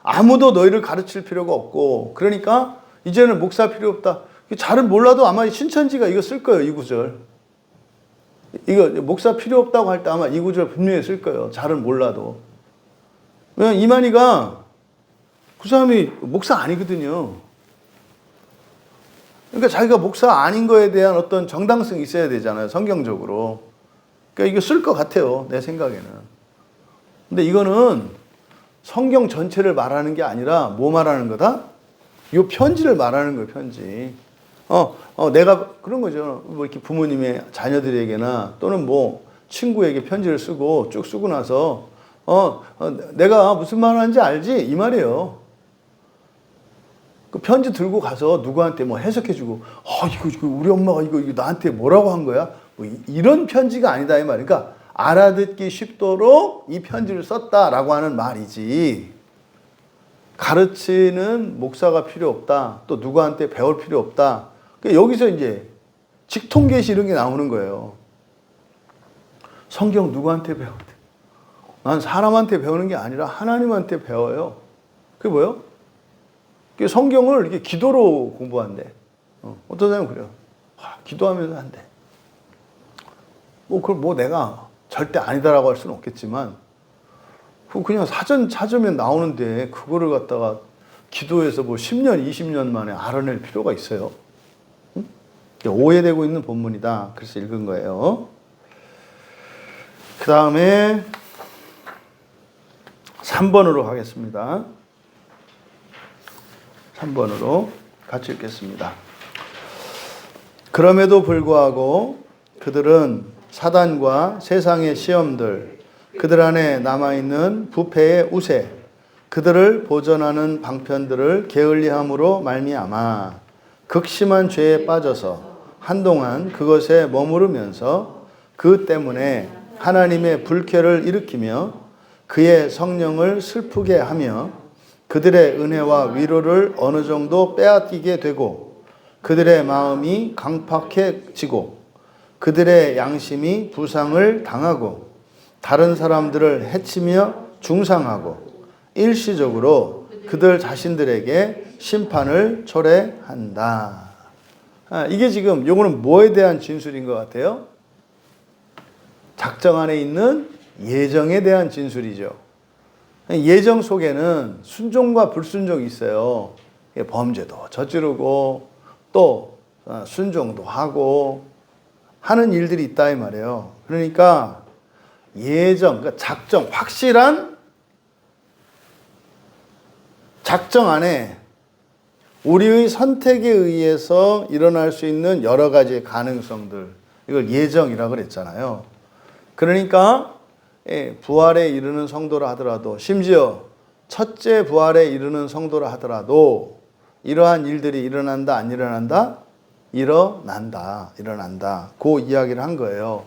Speaker 1: 아무도 너희를 가르칠 필요가 없고 그러니까 이제는 목사 필요 없다. 잘은 몰라도 아마 신천지가 이거 쓸 거예요. 이 구절. 이거 목사 필요 없다고 할 때 아마 이 구절 분명히 쓸 거예요. 잘은 몰라도. 왜냐면 이만희가 그 사람이 목사 아니거든요. 그러니까 자기가 목사 아닌 거에 대한 어떤 정당성이 있어야 되잖아요. 성경적으로. 그러니까 이거 쓸 것 같아요. 내 생각에는. 근데 이거는 성경 전체를 말하는 게 아니라 뭐 말하는 거다? 이 편지를 말하는 거예요. 편지. 내가 그런 거죠. 뭐 이렇게 부모님의 자녀들에게나 또는 뭐 친구에게 편지를 쓰고 쭉 쓰고 나서 내가 무슨 말 하는지 알지? 이 말이에요. 그 편지 들고 가서 누구한테 뭐 해석해주고 이거 우리 엄마가 이거 나한테 뭐라고 한 거야? 뭐 이런 편지가 아니다 이 말. 그러니까 알아듣기 쉽도록 이 편지를 썼다라고 하는 말이지. 가르치는 목사가 필요 없다. 또 누구한테 배울 필요 없다. 그러니까 여기서 이제 직통계시 이런 게 나오는 거예요. 성경 누구한테 배워야 돼? 난 사람한테 배우는 게 아니라 하나님한테 배워요. 그게 뭐예요? 성경을 이렇게 기도로 공부한대. 어떤 사람은 그래요. 기도하면서 한대. 그걸 뭐 내가 절대 아니다라고 할 수는 없겠지만, 그냥 사전 찾으면 나오는데, 그거를 갖다가 기도해서 뭐 10년, 20년 만에 알아낼 필요가 있어요? 응? 오해되고 있는 본문이다. 그래서 읽은 거예요. 그 다음에 3번으로 가겠습니다. 3번으로 같이 읽겠습니다. 그럼에도 불구하고 그들은 사단과 세상의 시험들, 그들 안에 남아있는 부패의 우세, 그들을 보전하는 방편들을 게을리함으로 말미암아 극심한 죄에 빠져서 한동안 그것에 머무르면서 그 때문에 하나님의 불쾌를 일으키며 그의 성령을 슬프게 하며 그들의 은혜와 위로를 어느 정도 빼앗기게 되고 그들의 마음이 강팍해지고 그들의 양심이 부상을 당하고 다른 사람들을 해치며 중상하고 일시적으로 그들 자신들에게 심판을 초래한다. 이게 지금 요거는 뭐에 대한 진술인 것 같아요? 작정 안에 있는 예정에 대한 진술이죠. 예정 속에는 순종과 불순종이 있어요. 범죄도 저지르고 또 순종도 하고 하는 일들이 있다 이 말이에요. 그러니까 예정, 그러니까 작정, 확실한 작정 안에 우리의 선택에 의해서 일어날 수 있는 여러 가지의 가능성들, 이걸 예정이라고 그랬잖아요. 그러니까 부활에 이르는 성도라 하더라도, 심지어 첫째 부활에 이르는 성도라 하더라도 이러한 일들이 일어난다 안 일어난다? 일어난다. 그 이야기를 한 거예요.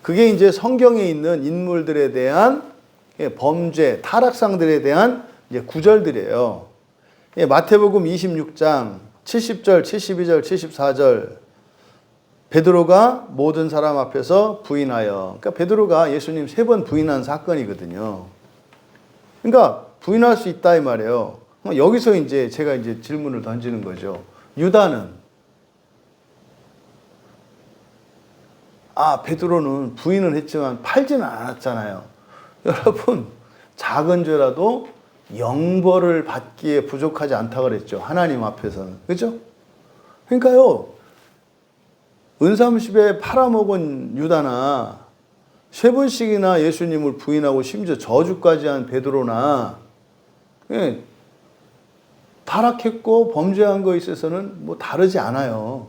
Speaker 1: 그게 이제 성경에 있는 인물들에 대한 범죄, 타락상들에 대한 이제 구절들이에요. 마태복음 26장 70절, 72절, 74절 베드로가 모든 사람 앞에서 부인하여, 그러니까 베드로가 예수님 3번 부인한 사건이거든요. 그러니까 부인할 수 있다 이 말이에요. 여기서 이제 제가 이제 질문을 던지는 거죠. 유다는 베드로는 부인은 했지만 팔지는 않았잖아요. 여러분, 작은 죄라도 영벌을 받기에 부족하지 않다고 그랬죠. 하나님 앞에서는. 그죠? 그러니까요, 은삼십에 팔아먹은 유다나 3번씩이나 예수님을 부인하고 심지어 저주까지 한 베드로나 타락했고 범죄한 거에 있어서는 뭐 다르지 않아요.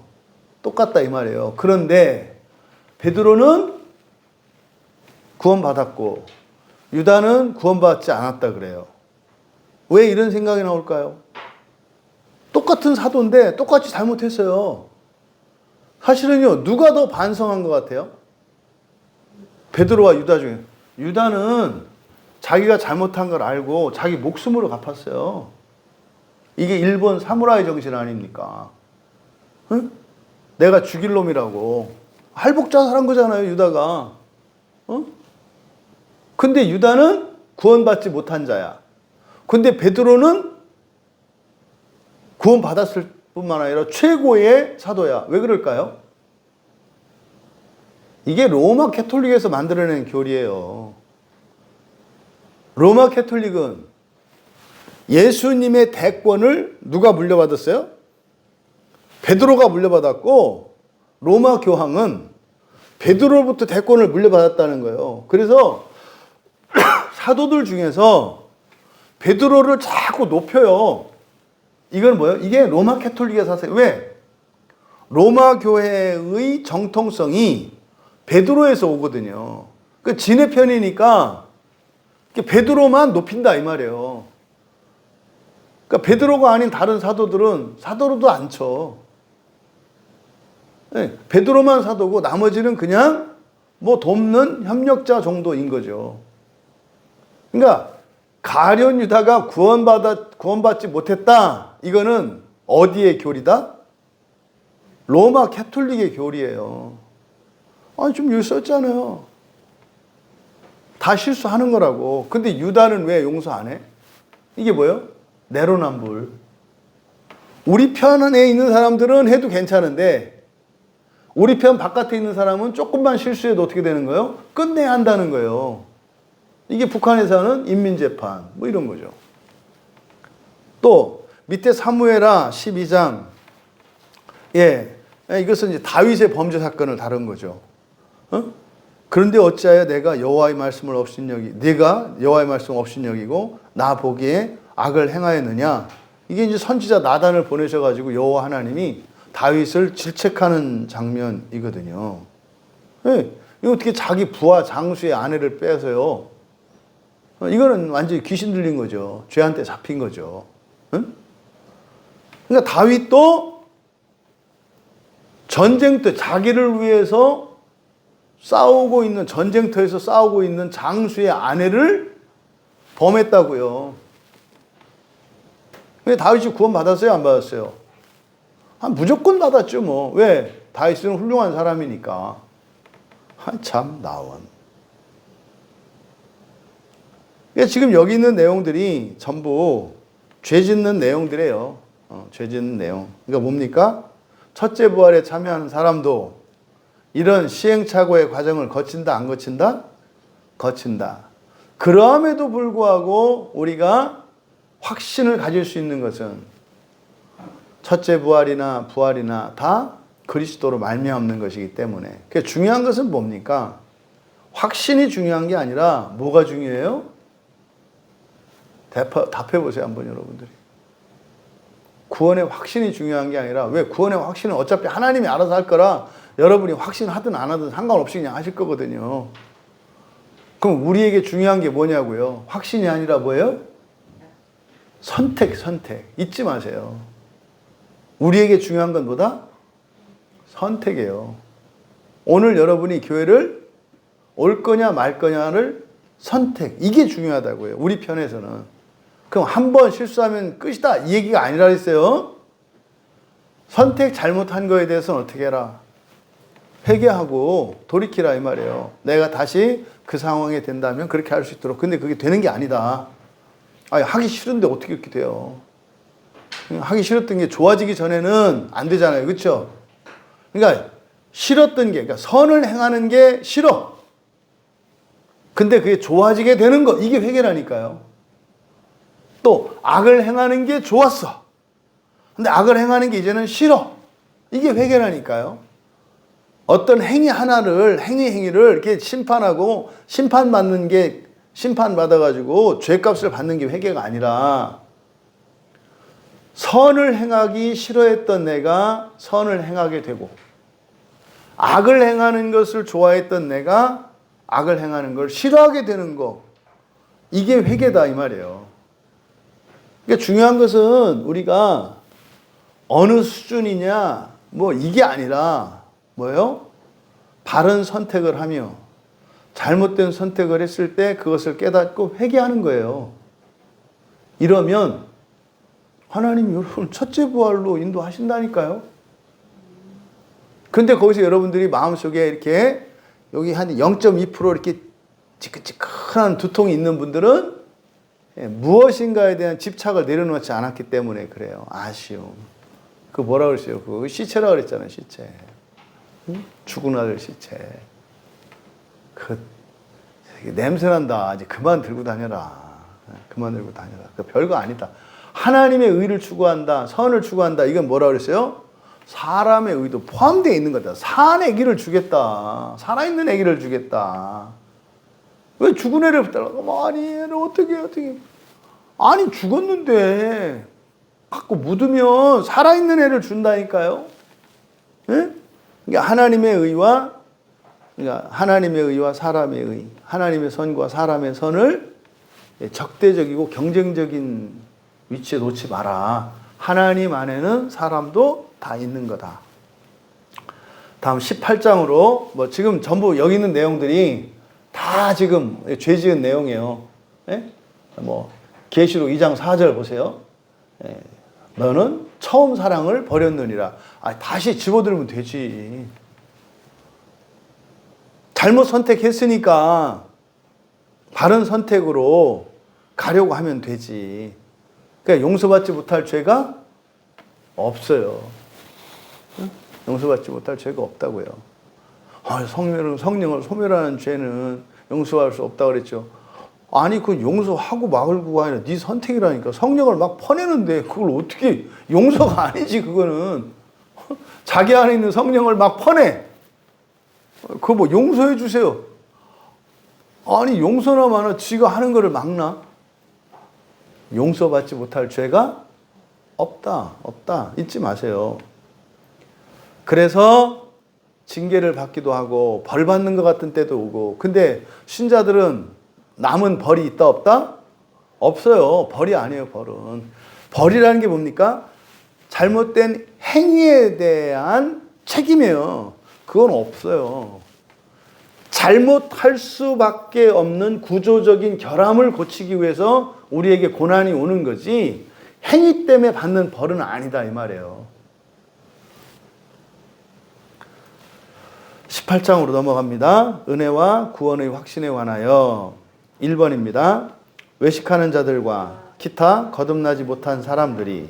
Speaker 1: 똑같다 이 말이에요. 그런데 베드로는 구원받았고 유다는 구원받지 않았다 그래요. 왜 이런 생각이 나올까요? 똑같은 사도인데 똑같이 잘못했어요. 사실은요, 누가 더 반성한 것 같아요? 베드로와 유다 중에. 유다는 자기가 잘못한 걸 알고 자기 목숨으로 갚았어요. 이게 일본 사무라이 정신 아닙니까? 응? 내가 죽일 놈이라고. 할복자살한 거잖아요, 유다가. 근데 유다는 구원받지 못한 자야. 근데 베드로는 구원받았을 뿐만 아니라 최고의 사도야. 왜 그럴까요? 이게 로마 캐톨릭에서 만들어낸 교리예요. 로마 캐톨릭은 예수님의 대권을 누가 물려받았어요? 베드로가 물려받았고 로마 교황은 베드로로부터 대권을 물려받았다는 거예요. 그래서 사도들 중에서 베드로를 자꾸 높여요. 이건 뭐예요? 이게 로마 캐톨릭의 사상. 왜? 로마 교회의 정통성이 베드로에서 오거든요. 그 진의 편이니까 베드로만 높인다 이 말이에요. 그러니까 베드로가 아닌 다른 사도들은 사도로도 안 쳐. 베드로만 사도고 나머지는 그냥 뭐 돕는 협력자 정도인 거죠. 그러니까 가룟 유다가 구원받지 못했다. 이거는 어디의 교리다? 로마 캐톨릭의 교리예요. 좀 여기 썼잖아요. 다 실수하는 거라고. 근데 유다는 왜 용서 안 해? 이게 뭐예요? 내로남불. 우리 편에 있는 사람들은 해도 괜찮은데 우리 편 바깥에 있는 사람은 조금만 실수해도 어떻게 되는 거예요? 끝내야 한다는 거예요. 이게 북한에서는 인민재판 뭐 이런 거죠. 또 밑에 사무엘하 12장 이것은 이제 다윗의 범죄 사건을 다룬 거죠. 그런데 어찌하여 내가 여호와의 말씀을 네가 여호와의 말씀을 업신여기고 나 보기에 악을 행하였느냐. 이게 이제 선지자 나단을 보내셔가지고 여호와 하나님이 다윗을 질책하는 장면이거든요. 이거 어떻게 자기 부하 장수의 아내를 빼서요. 이거는 완전히 귀신 들린 거죠. 죄한테 잡힌 거죠. 그러니까 다윗도 전쟁터, 자기를 위해서 싸우고 있는, 전쟁터에서 싸우고 있는 장수의 아내를 범했다고요. 근데 다윗이 구원 받았어요? 안 받았어요? 무조건 받았죠, 뭐. 왜? 다윗은 훌륭한 사람이니까. 참, 나원. 그러니까 지금 여기 있는 내용들이 전부 죄 짓는 내용들이에요. 죄 짓는 내용. 그러니까 뭡니까? 첫째 부활에 참여하는 사람도 이런 시행착오의 과정을 거친다, 안 거친다? 거친다. 그럼에도 불구하고 우리가 확신을 가질 수 있는 것은 첫째 부활이나 부활이나 다 그리스도로 말미암는 것이기 때문에. 그러니까 중요한 것은 뭡니까? 확신이 중요한 게 아니라 뭐가 중요해요? 답해보세요, 한번 여러분들이. 구원의 확신이 중요한 게 아니라, 왜? 구원의 확신은 어차피 하나님이 알아서 할 거라 여러분이 확신하든 안 하든 상관없이 그냥 하실 거거든요. 그럼 우리에게 중요한 게 뭐냐고요? 확신이 아니라 뭐예요? 선택. 잊지 마세요. 우리에게 중요한 건 뭐다? 선택이에요. 오늘 여러분이 교회를 올 거냐 말 거냐를 선택. 이게 중요하다고요. 우리 편에서는. 그럼 한 번 실수하면 끝이다. 이 얘기가 아니라 했어요. 선택 잘못한 거에 대해서는 어떻게 해라? 회개하고 돌이키라 이 말이에요. 내가 다시 그 상황에 된다면 그렇게 할 수 있도록. 근데 그게 되는 게 아니다. 하기 싫은데 어떻게 이렇게 돼요? 하기 싫었던 게 좋아지기 전에는 안 되잖아요. 그렇죠? 그러니까 싫었던 게, 그러니까 선을 행하는 게 싫어. 근데 그게 좋아지게 되는 거, 이게 회개라니까요. 또 악을 행하는 게 좋았어. 근데 악을 행하는 게 이제는 싫어. 이게 회개라니까요. 어떤 행위를 이렇게 심판하고 심판받는 게, 심판받아가지고 죄값을 받는 게 회개가 아니라 선을 행하기 싫어했던 내가 선을 행하게 되고 악을 행하는 것을 좋아했던 내가 악을 행하는 걸 싫어하게 되는 거, 이게 회개다 이 말이에요. 그러니까 중요한 것은 우리가 어느 수준이냐 뭐 이게 아니라 뭐예요? 바른 선택을 하며 잘못된 선택을 했을 때 그것을 깨닫고 회개하는 거예요. 이러면 하나님이 여러분 첫째 부활로 인도하신다니까요. 근데 거기서 여러분들이 마음속에 이렇게 여기 한 0.2% 이렇게 지긋지긋한 두통이 있는 분들은 무엇인가에 대한 집착을 내려놓지 않았기 때문에 그래요. 아쉬움. 그 뭐라 그랬어요? 그 시체라 그랬잖아요. 시체. 죽은 아들 시체. 그 냄새난다. 이제 그만 들고 다녀라. 그만 들고 다녀라. 그 별거 아니다. 하나님의 의를 추구한다. 선을 추구한다. 이건 뭐라 그랬어요? 사람의 의도 포함되어 있는 거다. 산 애기를 주겠다. 살아있는 애기를 주겠다. 왜 죽은 애를 따라가? 아니, 애를 어떻게. 아니, 죽었는데 갖고 묻으면 살아있는 애를 준다니까요. 예? 그러니까 하나님의 의와 사람의 의, 하나님의 선과 사람의 선을 적대적이고 경쟁적인 위치에 놓지 마라. 하나님 안에는 사람도 다 있는 거다. 다음 18장으로 뭐 지금 전부 여기 있는 내용들이 다 지금 죄 지은 내용이에요. 예? 뭐 계시록 2장 4절 보세요. 예. 너는 처음 사랑을 버렸느니라. 다시 집어들면 되지. 잘못 선택했으니까 바른 선택으로 가려고 하면 되지. 그러니까 용서받지 못할 죄가 없어요. 용서받지 못할 죄가 없다고요. 성령을 소멸하는 죄는 용서할 수 없다고 그랬죠. 아니, 그 용서하고 말고가 아니라 네 선택이라니까. 성령을 막 퍼내는데 그걸 어떻게, 용서가 아니지 그거는. 자기 안에 있는 성령을 막 퍼내. 그거 뭐 용서해 주세요. 아니, 용서나 마나 지가 하는 거를 막나? 용서받지 못할 죄가 없다. 잊지 마세요. 그래서 징계를 받기도 하고 벌 받는 것 같은 때도 오고. 근데 신자들은 남은 벌이 있다 없다? 없어요. 벌이 아니에요. 벌이라는 게 뭡니까? 잘못된 행위에 대한 책임이에요. 그건 없어요. 잘못할 수밖에 없는 구조적인 결함을 고치기 위해서 우리에게 고난이 오는 거지, 행위 때문에 받는 벌은 아니다 이 말이에요. 18장으로 넘어갑니다. 은혜와 구원의 확신에 관하여 1번입니다. 외식하는 자들과 기타 거듭나지 못한 사람들이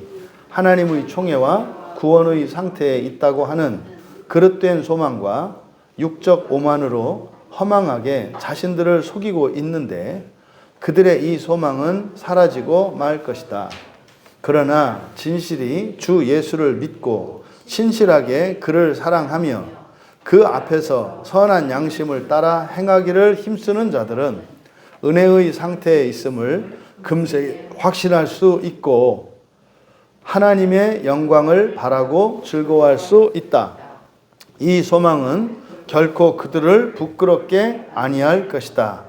Speaker 1: 하나님의 총애와 구원의 상태에 있다고 하는 그릇된 소망과 육적 오만으로 허망하게 자신들을 속이고 있는데 그들의 이 소망은 사라지고 말 것이다. 그러나 진실이 주 예수를 믿고 신실하게 그를 사랑하며 그 앞에서 선한 양심을 따라 행하기를 힘쓰는 자들은 은혜의 상태에 있음을 금세 확신할 수 있고 하나님의 영광을 바라고 즐거워할 수 있다. 이 소망은 결코 그들을 부끄럽게 아니할 것이다.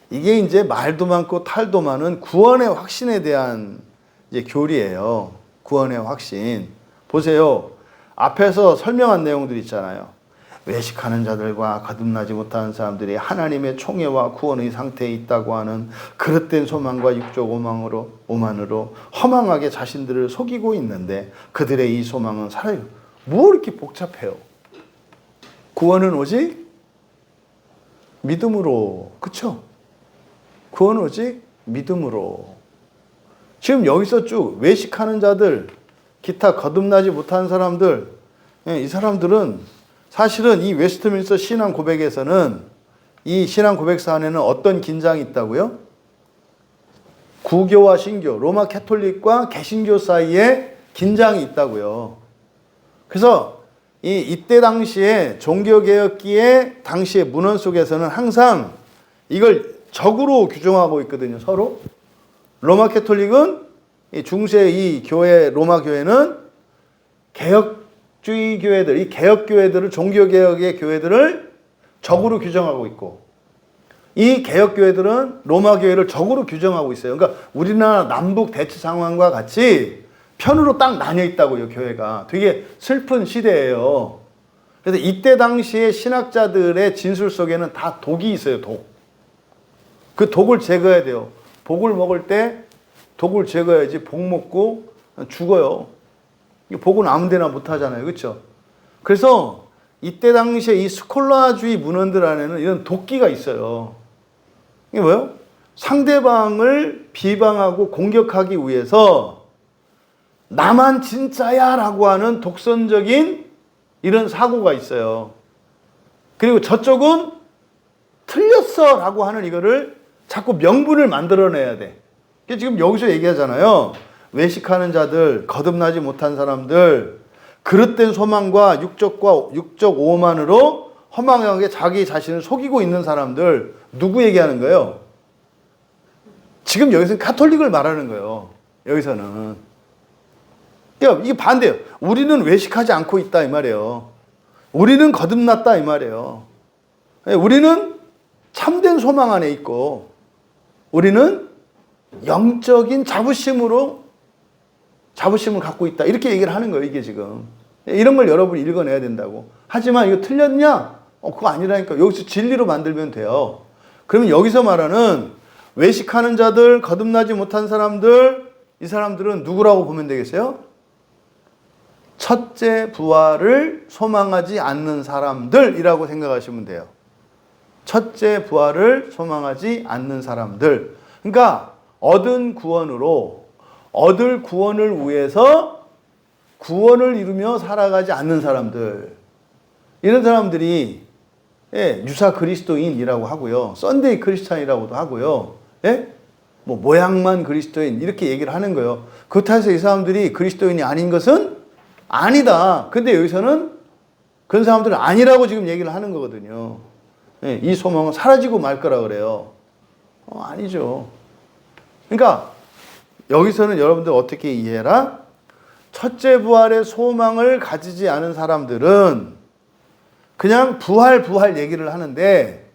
Speaker 1: 이게 이제 말도 많고 탈도 많은 구원의 확신에 대한 이제 교리예요. 구원의 확신. 보세요. 앞에서 설명한 내용들 있잖아요. 외식하는 자들과 거듭나지 못하는 사람들이 하나님의 총애와 구원의 상태에 있다고 하는 그릇된 소망과 육적 오만으로 허망하게 자신들을 속이고 있는데 그들의 이 소망은 사라져요. 뭐 이렇게 복잡해요? 구원은 오직 믿음으로. 그쵸? 구원은 오직 믿음으로. 지금 여기서 쭉 외식하는 자들, 기타 거듭나지 못하는 사람들, 이 사람들은 사실은 이 웨스트민스터 신앙 고백에서는, 이 신앙 고백서 안에는 어떤 긴장이 있다고요? 구교와 신교, 로마 캐톨릭과 개신교 사이에 긴장이 있다고요. 그래서 이때 당시에 종교개혁기의 당시의 문헌 속에서는 항상 이걸 적으로 규정하고 있거든요, 서로. 로마 캐톨릭은 중세 이 교회, 로마 교회는 개혁주의 교회들, 이 개혁교회들을, 종교개혁의 교회들을 적으로 규정하고 있고, 이 개혁교회들은 로마 교회를 적으로 규정하고 있어요. 그러니까 우리나라 남북 대치 상황과 같이 편으로 딱 나뉘어 있다고요, 교회가. 되게 슬픈 시대예요. 그래서 이때 당시에 신학자들의 진술 속에는 다 독이 있어요, 독. 그 독을 제거해야 돼요. 복을 먹을 때 독을 제거해야지 복 먹고 죽어요. 복은 아무 데나 못 하잖아요. 그렇죠? 그래서 이때 당시에 이 스콜라주의 문헌들 안에는 이런 도끼가 있어요. 이게 뭐예요? 상대방을 비방하고 공격하기 위해서 나만 진짜야 라고 하는 독선적인 이런 사고가 있어요. 그리고 저쪽은 틀렸어 라고 하는 이거를 자꾸 명분을 만들어내야 돼. 지금 여기서 얘기하잖아요. 외식하는 자들, 거듭나지 못한 사람들, 그릇된 소망과 육적 오만으로 허망하게 자기 자신을 속이고 있는 사람들, 누구 얘기하는 거예요? 지금 여기서는 가톨릭을 말하는 거예요. 여기서는. 이게 반대예요. 우리는 외식하지 않고 있다 이 말이에요. 우리는 거듭났다 이 말이에요. 우리는 참된 소망 안에 있고, 우리는 영적인 자부심을 갖고 있다. 이렇게 얘기를 하는 거예요, 이게 지금. 이런 걸 여러분이 읽어내야 된다고. 하지만 이거 틀렸냐? 그거 아니라니까. 여기서 진리로 만들면 돼요. 그러면 여기서 말하는 외식하는 자들, 거듭나지 못한 사람들, 이 사람들은 누구라고 보면 되겠어요? 첫째 부활을 소망하지 않는 사람들이라고 생각하시면 돼요. 첫째 부활을 소망하지 않는 사람들. 그러니까 얻을 구원을 위해서 구원을 이루며 살아가지 않는 사람들, 이런 사람들이 예, 유사 그리스도인이라고 하고요. 썬데이 크리스찬이라고도 하고요. 예? 뭐 모양만 그리스도인 이렇게 얘기를 하는 거예요. 그렇다고 해서 이 사람들이 그리스도인이 아닌 것은 아니다. 근데 여기서는 그런 사람들은 아니라고 지금 얘기를 하는 거거든요. 예, 이 소망은 사라지고 말 거라 그래요. 아니죠. 그러니까 여기서는 여러분들 어떻게 이해해라? 첫째 부활의 소망을 가지지 않은 사람들은 그냥 부활 얘기를 하는데,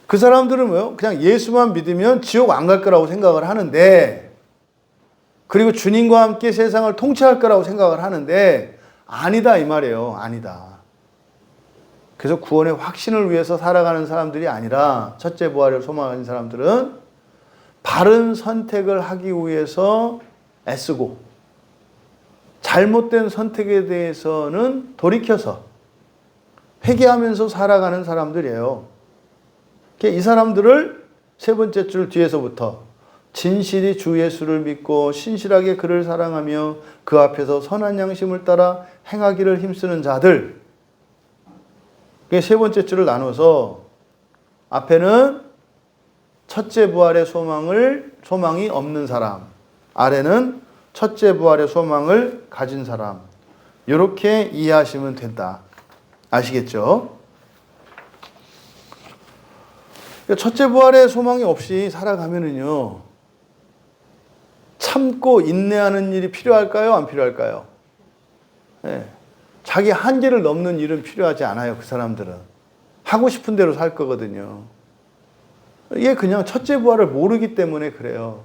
Speaker 1: 그 사람들은 뭐요? 그냥 예수만 믿으면 지옥 안 갈 거라고 생각을 하는데, 그리고 주님과 함께 세상을 통치할 거라고 생각을 하는데, 아니다 이 말이에요. 아니다. 그래서 구원의 확신을 위해서 살아가는 사람들이 아니라, 첫째 부활을 소망하는 사람들은 바른 선택을 하기 위해서 애쓰고, 잘못된 선택에 대해서는 돌이켜서 회개하면서 살아가는 사람들이에요. 이 사람들을 세 번째 줄 뒤에서부터 진실이 주 예수를 믿고 신실하게 그를 사랑하며 그 앞에서 선한 양심을 따라 행하기를 힘쓰는 자들, 세 번째 줄을 나눠서 앞에는 첫째 부활의 소망이 없는 사람, 아래는 첫째 부활의 소망을 가진 사람, 이렇게 이해하시면 된다. 아시겠죠? 첫째 부활의 소망이 없이 살아가면은요, 참고 인내하는 일이 필요할까요? 안 필요할까요? 네. 자기 한계를 넘는 일은 필요하지 않아요. 그 사람들은 하고 싶은 대로 살 거거든요. 이게 그냥 첫째 부활을 모르기 때문에 그래요.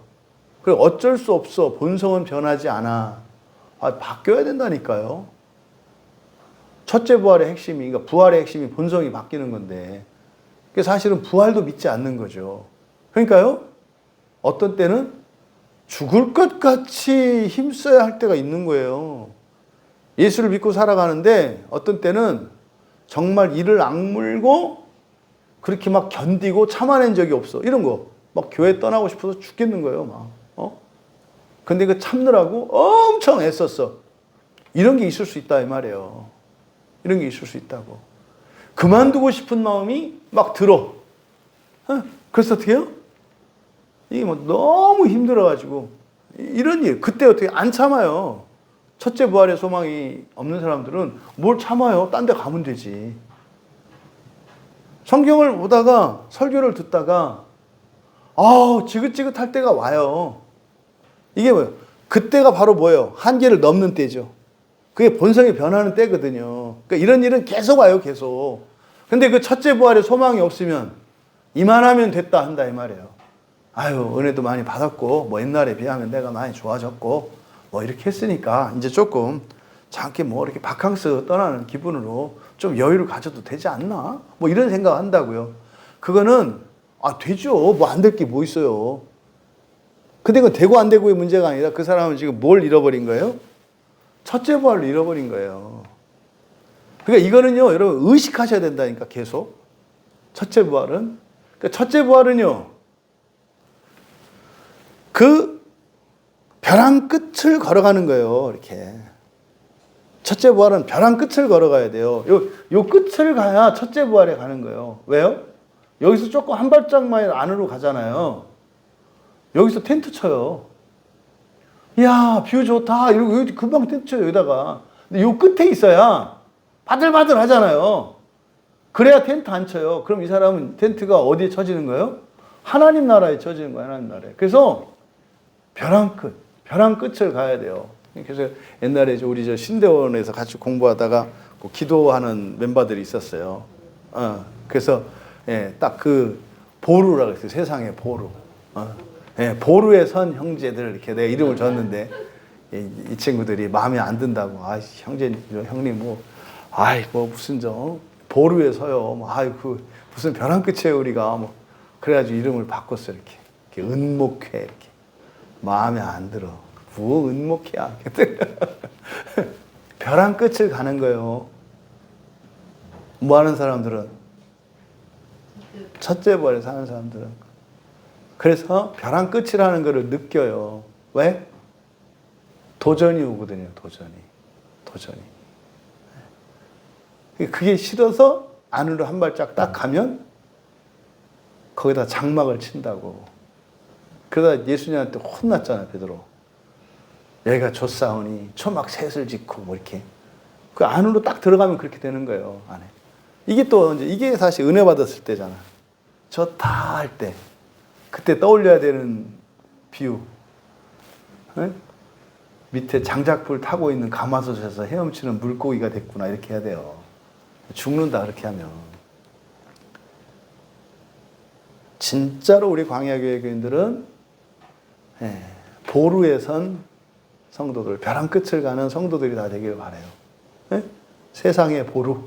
Speaker 1: 그리고 어쩔 수 없어. 본성은 변하지 않아. 바뀌어야 된다니까요. 첫째 부활의 핵심이, 그러니까 부활의 핵심이 본성이 바뀌는 건데, 사실은 부활도 믿지 않는 거죠. 그러니까요, 어떤 때는 죽을 것 같이 힘써야 할 때가 있는 거예요. 예수를 믿고 살아가는데 어떤 때는 정말 이를 악물고 그렇게 막 견디고 참아낸 적이 없어. 이런 거. 막 교회 떠나고 싶어서 죽겠는 거예요, 막. 근데 그 참느라고 엄청 애썼어. 이런 게 있을 수 있다, 이 말이에요. 이런 게 있을 수 있다고. 그만두고 싶은 마음이 막 들어. 그래서 어떻게 해요? 이게 뭐 너무 힘들어가지고. 이런 일, 그때 어떻게 안 참아요. 첫째 부활의 소망이 없는 사람들은 뭘 참아요? 딴 데 가면 되지. 성경을 보다가, 설교를 듣다가, 지긋지긋할 때가 와요. 이게 뭐예요? 그때가 바로 뭐예요? 한계를 넘는 때죠. 그게 본성이 변하는 때거든요. 그러니까 이런 일은 계속 와요, 계속. 근데 그 첫째 부활의 소망이 없으면 이만하면 됐다 한다 이 말이에요. 아유, 은혜도 많이 받았고, 뭐 옛날에 비하면 내가 많이 좋아졌고, 뭐 이렇게 했으니까 이제 조금 잠깐 뭐 이렇게 바캉스 떠나는 기분으로 좀 여유를 가져도 되지 않나? 뭐 이런 생각 한다고요. 그거는 되죠. 뭐 안 될 게 뭐 있어요. 근데 그건 되고 안 되고의 문제가 아니라 그 사람은 지금 뭘 잃어버린 거예요? 첫째 부활을 잃어버린 거예요. 그러니까 이거는요, 여러분 의식하셔야 된다니까, 계속. 첫째 부활은. 그러니까 첫째 부활은요, 그 벼랑 끝을 걸어가는 거예요, 이렇게. 첫째 부활은 벼랑 끝을 걸어가야 돼요. 요 끝을 가야 첫째 부활에 가는 거예요. 왜요? 여기서 조금 한 발짝만 안으로 가잖아요. 여기서 텐트 쳐요. 이야, 뷰 좋다. 이러고 여기 금방 텐트 쳐요, 여기다가. 근데 요 끝에 있어야 바들바들 하잖아요. 그래야 텐트 안 쳐요. 그럼 이 사람은 텐트가 어디에 쳐지는 거예요? 하나님 나라에 쳐지는 거예요, 하나님 나라에. 그래서 벼랑 끝을 가야 돼요. 그래서 옛날에 우리 신대원에서 같이 공부하다가 기도하는 멤버들이 있었어요. 그래서 딱 그 보루라고 했어요. 세상의 보루. 보루에 선 형제들 이렇게 내 이름을 줬는데 이 친구들이 마음에 안 든다고. 형님 뭐 무슨 보루에 서요. 무슨 벼랑 끝이에요 우리가. 뭐 그래가지고 이름을 바꿨어 이렇게 은목회 이렇게. 마음에 안 들어. 뭐 은목회야. 벼랑 끝을 가는 거예요. 뭐 하는 사람들은? 첫째 부활에 사는 사람들은. 그래서 벼랑 끝이라는 것을 느껴요. 왜? 도전이 오거든요. 도전이. 그게 싫어서 안으로 한 발짝 딱 가면 거기다 장막을 친다고. 그러다 예수님한테 혼났잖아요, 베드로. 여기가 좁사오니 초막 셋을 짓고 뭐 이렇게. 그 안으로 딱 들어가면 그렇게 되는 거예요, 안에. 이게 또 이제 이게 사실 은혜 받았을 때잖아. 좋다 할 때. 그때 떠올려야 되는 비유. 네? 밑에 장작불 타고 있는 가마솥에서 헤엄치는 물고기가 됐구나 이렇게 해야 돼요. 죽는다 그렇게 하면. 진짜로 우리 광야교회 교인들은 보루에 선 성도들, 벼랑 끝을 가는 성도들이 다 되길 바라요. 네? 세상의 보루.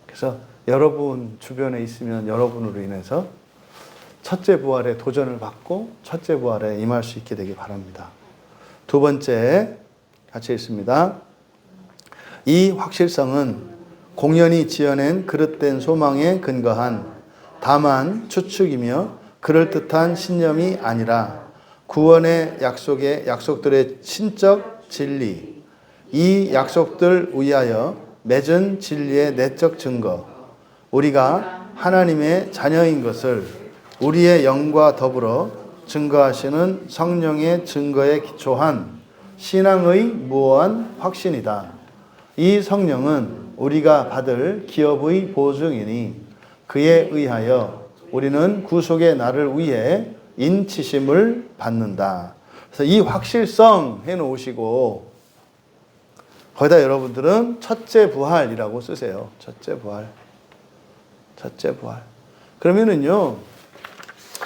Speaker 1: 그래서 여러분 주변에 있으면 여러분으로 인해서 첫째 부활의 도전을 받고 첫째 부활에 임할 수 있게 되길 바랍니다. 두 번째 같이 읽습니다. 이 확실성은 공연히 지어낸 그릇된 소망에 근거한 다만 추측이며 그럴듯한 신념이 아니라 구원의 약속들의 신적 진리, 이 약속들 위하여 맺은 진리의 내적 증거, 우리가 하나님의 자녀인 것을 우리의 영과 더불어 증거하시는 성령의 증거에 기초한 신앙의 무오한 확신이다. 이 성령은 우리가 받을 기업의 보증이니 그에 의하여 우리는 구속의 날을 위해 인치심을 받는다. 그래서 이 확실성 해놓으시고 거기다 여러분들은 첫째 부활이라고 쓰세요. 첫째 부활. 그러면은요,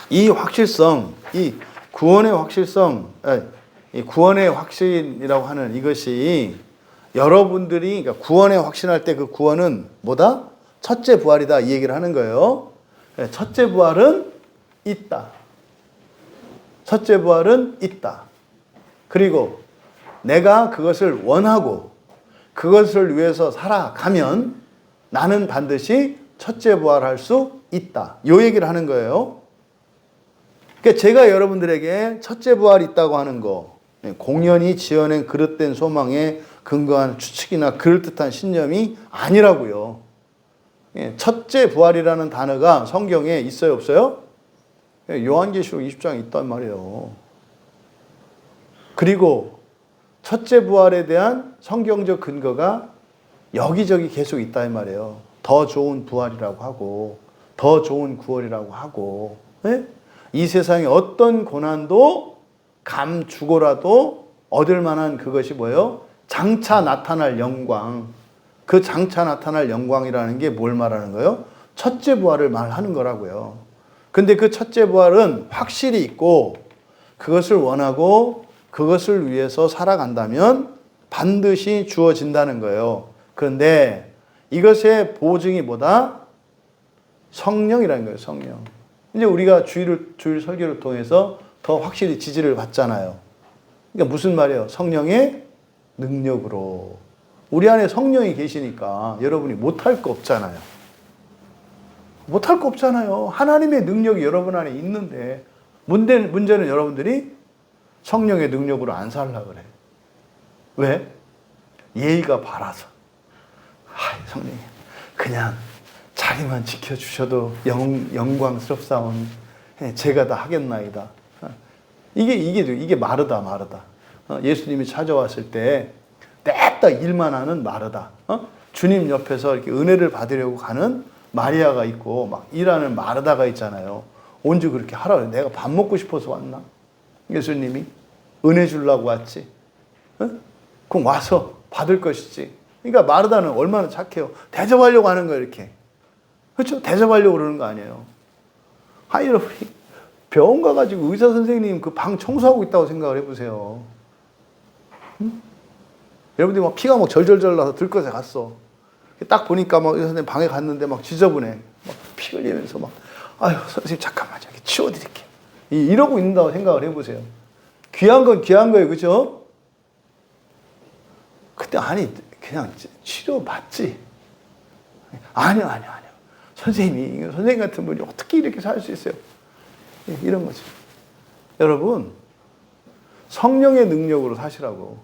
Speaker 1: 이 확실성, 이 구원의 확실성, 이 구원의 확신이라고 하는 이것이 여러분들이 그러니까 구원에 확신할 때 그 구원은 뭐다? 첫째 부활이다 이 얘기를 하는 거예요. 첫째 부활은 있다. 첫째 부활은 있다. 그리고 내가 그것을 원하고 그것을 위해서 살아가면 나는 반드시 첫째 부활할 수 있다. 요 얘기를 하는 거예요. 그러니까 제가 여러분들에게 첫째 부활이 있다고 하는 거, 공연히 지어낸 그릇된 소망에 근거한 추측이나 그럴듯한 신념이 아니라고요. 첫째 부활이라는 단어가 성경에 있어요, 없어요? 요한계시록 20장에 있단 말이에요. 그리고 첫째 부활에 대한 성경적 근거가 여기저기 계속 있다 이 말이에요. 더 좋은 부활이라고 하고 더 좋은 구원이라고 하고, 이 세상에 어떤 고난도 감주고라도 얻을 만한 그것이 뭐예요? 장차 나타날 영광. 그 장차 나타날 영광이라는 게 뭘 말하는 거예요? 첫째 부활을 말하는 거라고요. 근데 그 첫째 부활은 확실히 있고 그것을 원하고 그것을 위해서 살아간다면 반드시 주어진다는 거예요. 그런데 이것의 보증이 뭐다? 성령이라는 거예요, 성령. 이제 우리가 주일 설교를 통해서 더 확실히 지지를 받잖아요. 그러니까 무슨 말이에요? 성령의 능력으로. 우리 안에 성령이 계시니까 여러분이 못할 거 없잖아요. 못할 거 없잖아요. 하나님의 능력이 여러분 안에 있는데 문제는 여러분들이 성령의 능력으로 안 살려고 그래. 왜? 예의가 바라서. 성령님 그냥 자리만 지켜주셔도 영광스럽사오니 제가 다 하겠나이다. 이게 마르다. 예수님이 찾아왔을 때 냅다 일만 하는 마르다. 주님 옆에서 이렇게 은혜를 받으려고 가는 마리아가 있고 막 일하는 마르다가 있잖아요. 언제 그렇게 하라 그래? 내가 밥 먹고 싶어서 왔나? 예수님이 은혜 주려고 왔지. 그럼 와서 받을 것이지. 그러니까 마르다는 얼마나 착해요. 대접하려고 하는 거예요, 이렇게. 그렇죠? 대접하려고 그러는 거 아니에요. 여러분이 병원 가가지고 의사 선생님 그 방 청소하고 있다고 생각을 해보세요. 여러분들이 막 피가 막 절절절 나서 들것에 갔어. 딱 보니까 막 의사 선생님 방에 갔는데 막 지저분해. 막 피 흘리면서 막, 아유, 선생님 잠깐만, 이렇게 치워드릴게요. 이러고 있는다고 생각을 해보세요. 귀한 건 귀한 거예요, 그죠? 그때 그냥 치료받지. 아니요. 선생님 같은 분이 어떻게 이렇게 살 수 있어요? 이런 거지. 여러분, 성령의 능력으로 사시라고.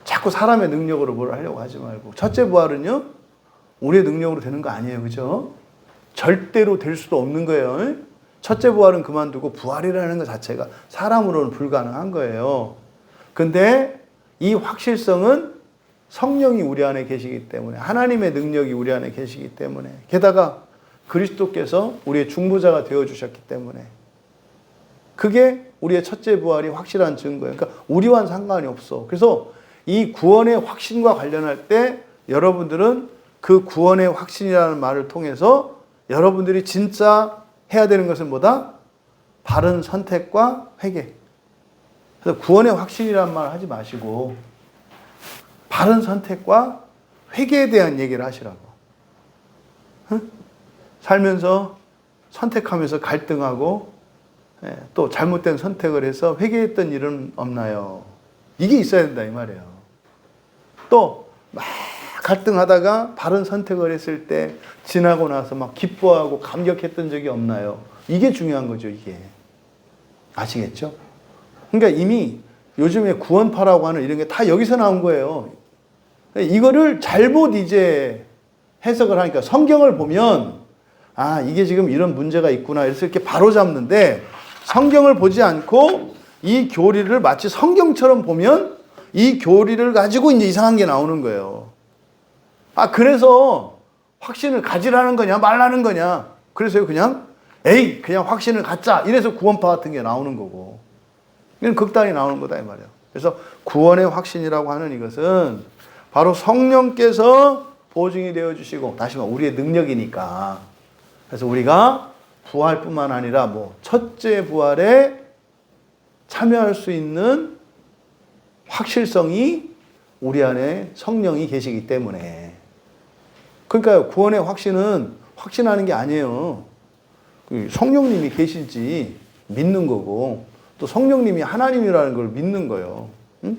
Speaker 1: 자꾸 사람의 능력으로 뭘 하려고 하지 말고. 첫째 부활은요, 우리의 능력으로 되는 거 아니에요. 그죠? 절대로 될 수도 없는 거예요. 첫째 부활은 그만두고 부활이라는 것 자체가 사람으로는 불가능한 거예요. 근데 이 확실성은 성령이 우리 안에 계시기 때문에, 하나님의 능력이 우리 안에 계시기 때문에, 게다가 그리스도께서 우리의 중보자가 되어주셨기 때문에, 그게 우리의 첫째 부활이 확실한 증거예요. 그러니까 우리와는 상관이 없어. 그래서 이 구원의 확신과 관련할 때 여러분들은 그 구원의 확신이라는 말을 통해서 여러분들이 진짜 해야 되는 것은 뭐다? 바른 선택과 회개. 그래서 구원의 확신이라는 말 하지 마시고 바른 선택과 회개에 대한 얘기를 하시라고. 응? 살면서 선택하면서 갈등하고 또 잘못된 선택을 해서 회개했던 일은 없나요? 이게 있어야 된다 이 말이에요. 또 막 갈등하다가 바른 선택을 했을 때 지나고 나서 막 기뻐하고 감격했던 적이 없나요? 이게 중요한 거죠, 이게. 아시겠죠? 그러니까 이미 요즘에 구원파라고 하는 이런 게 다 여기서 나온 거예요. 이거를 잘못 이제 해석을 하니까 성경을 보면 아, 이게 지금 이런 문제가 있구나 이래서 이렇게 바로 잡는데 성경을 보지 않고 이 교리를 마치 성경처럼 보면 이 교리를 가지고 이제 이상한 게 나오는 거예요. 아, 그래서 확신을 가지라는 거냐 말라는 거냐. 그래서 그냥 에이 그냥 확신을 갖자 이래서 구원파 같은 게 나오는 거고 이건 극단이 나오는 거다 이 말이에요. 그래서 구원의 확신이라고 하는 이것은 바로 성령께서 보증이 되어주시고 다시 말해 우리의 능력이니까 그래서 우리가 부활뿐만 아니라 뭐 첫째 부활에 참여할 수 있는 확실성이 우리 안에 성령이 계시기 때문에 그러니까 구원의 확신은 확신하는 게 아니에요. 성령님이 계실지 믿는 거고 또 성령님이 하나님이라는 걸 믿는 거예요. 응?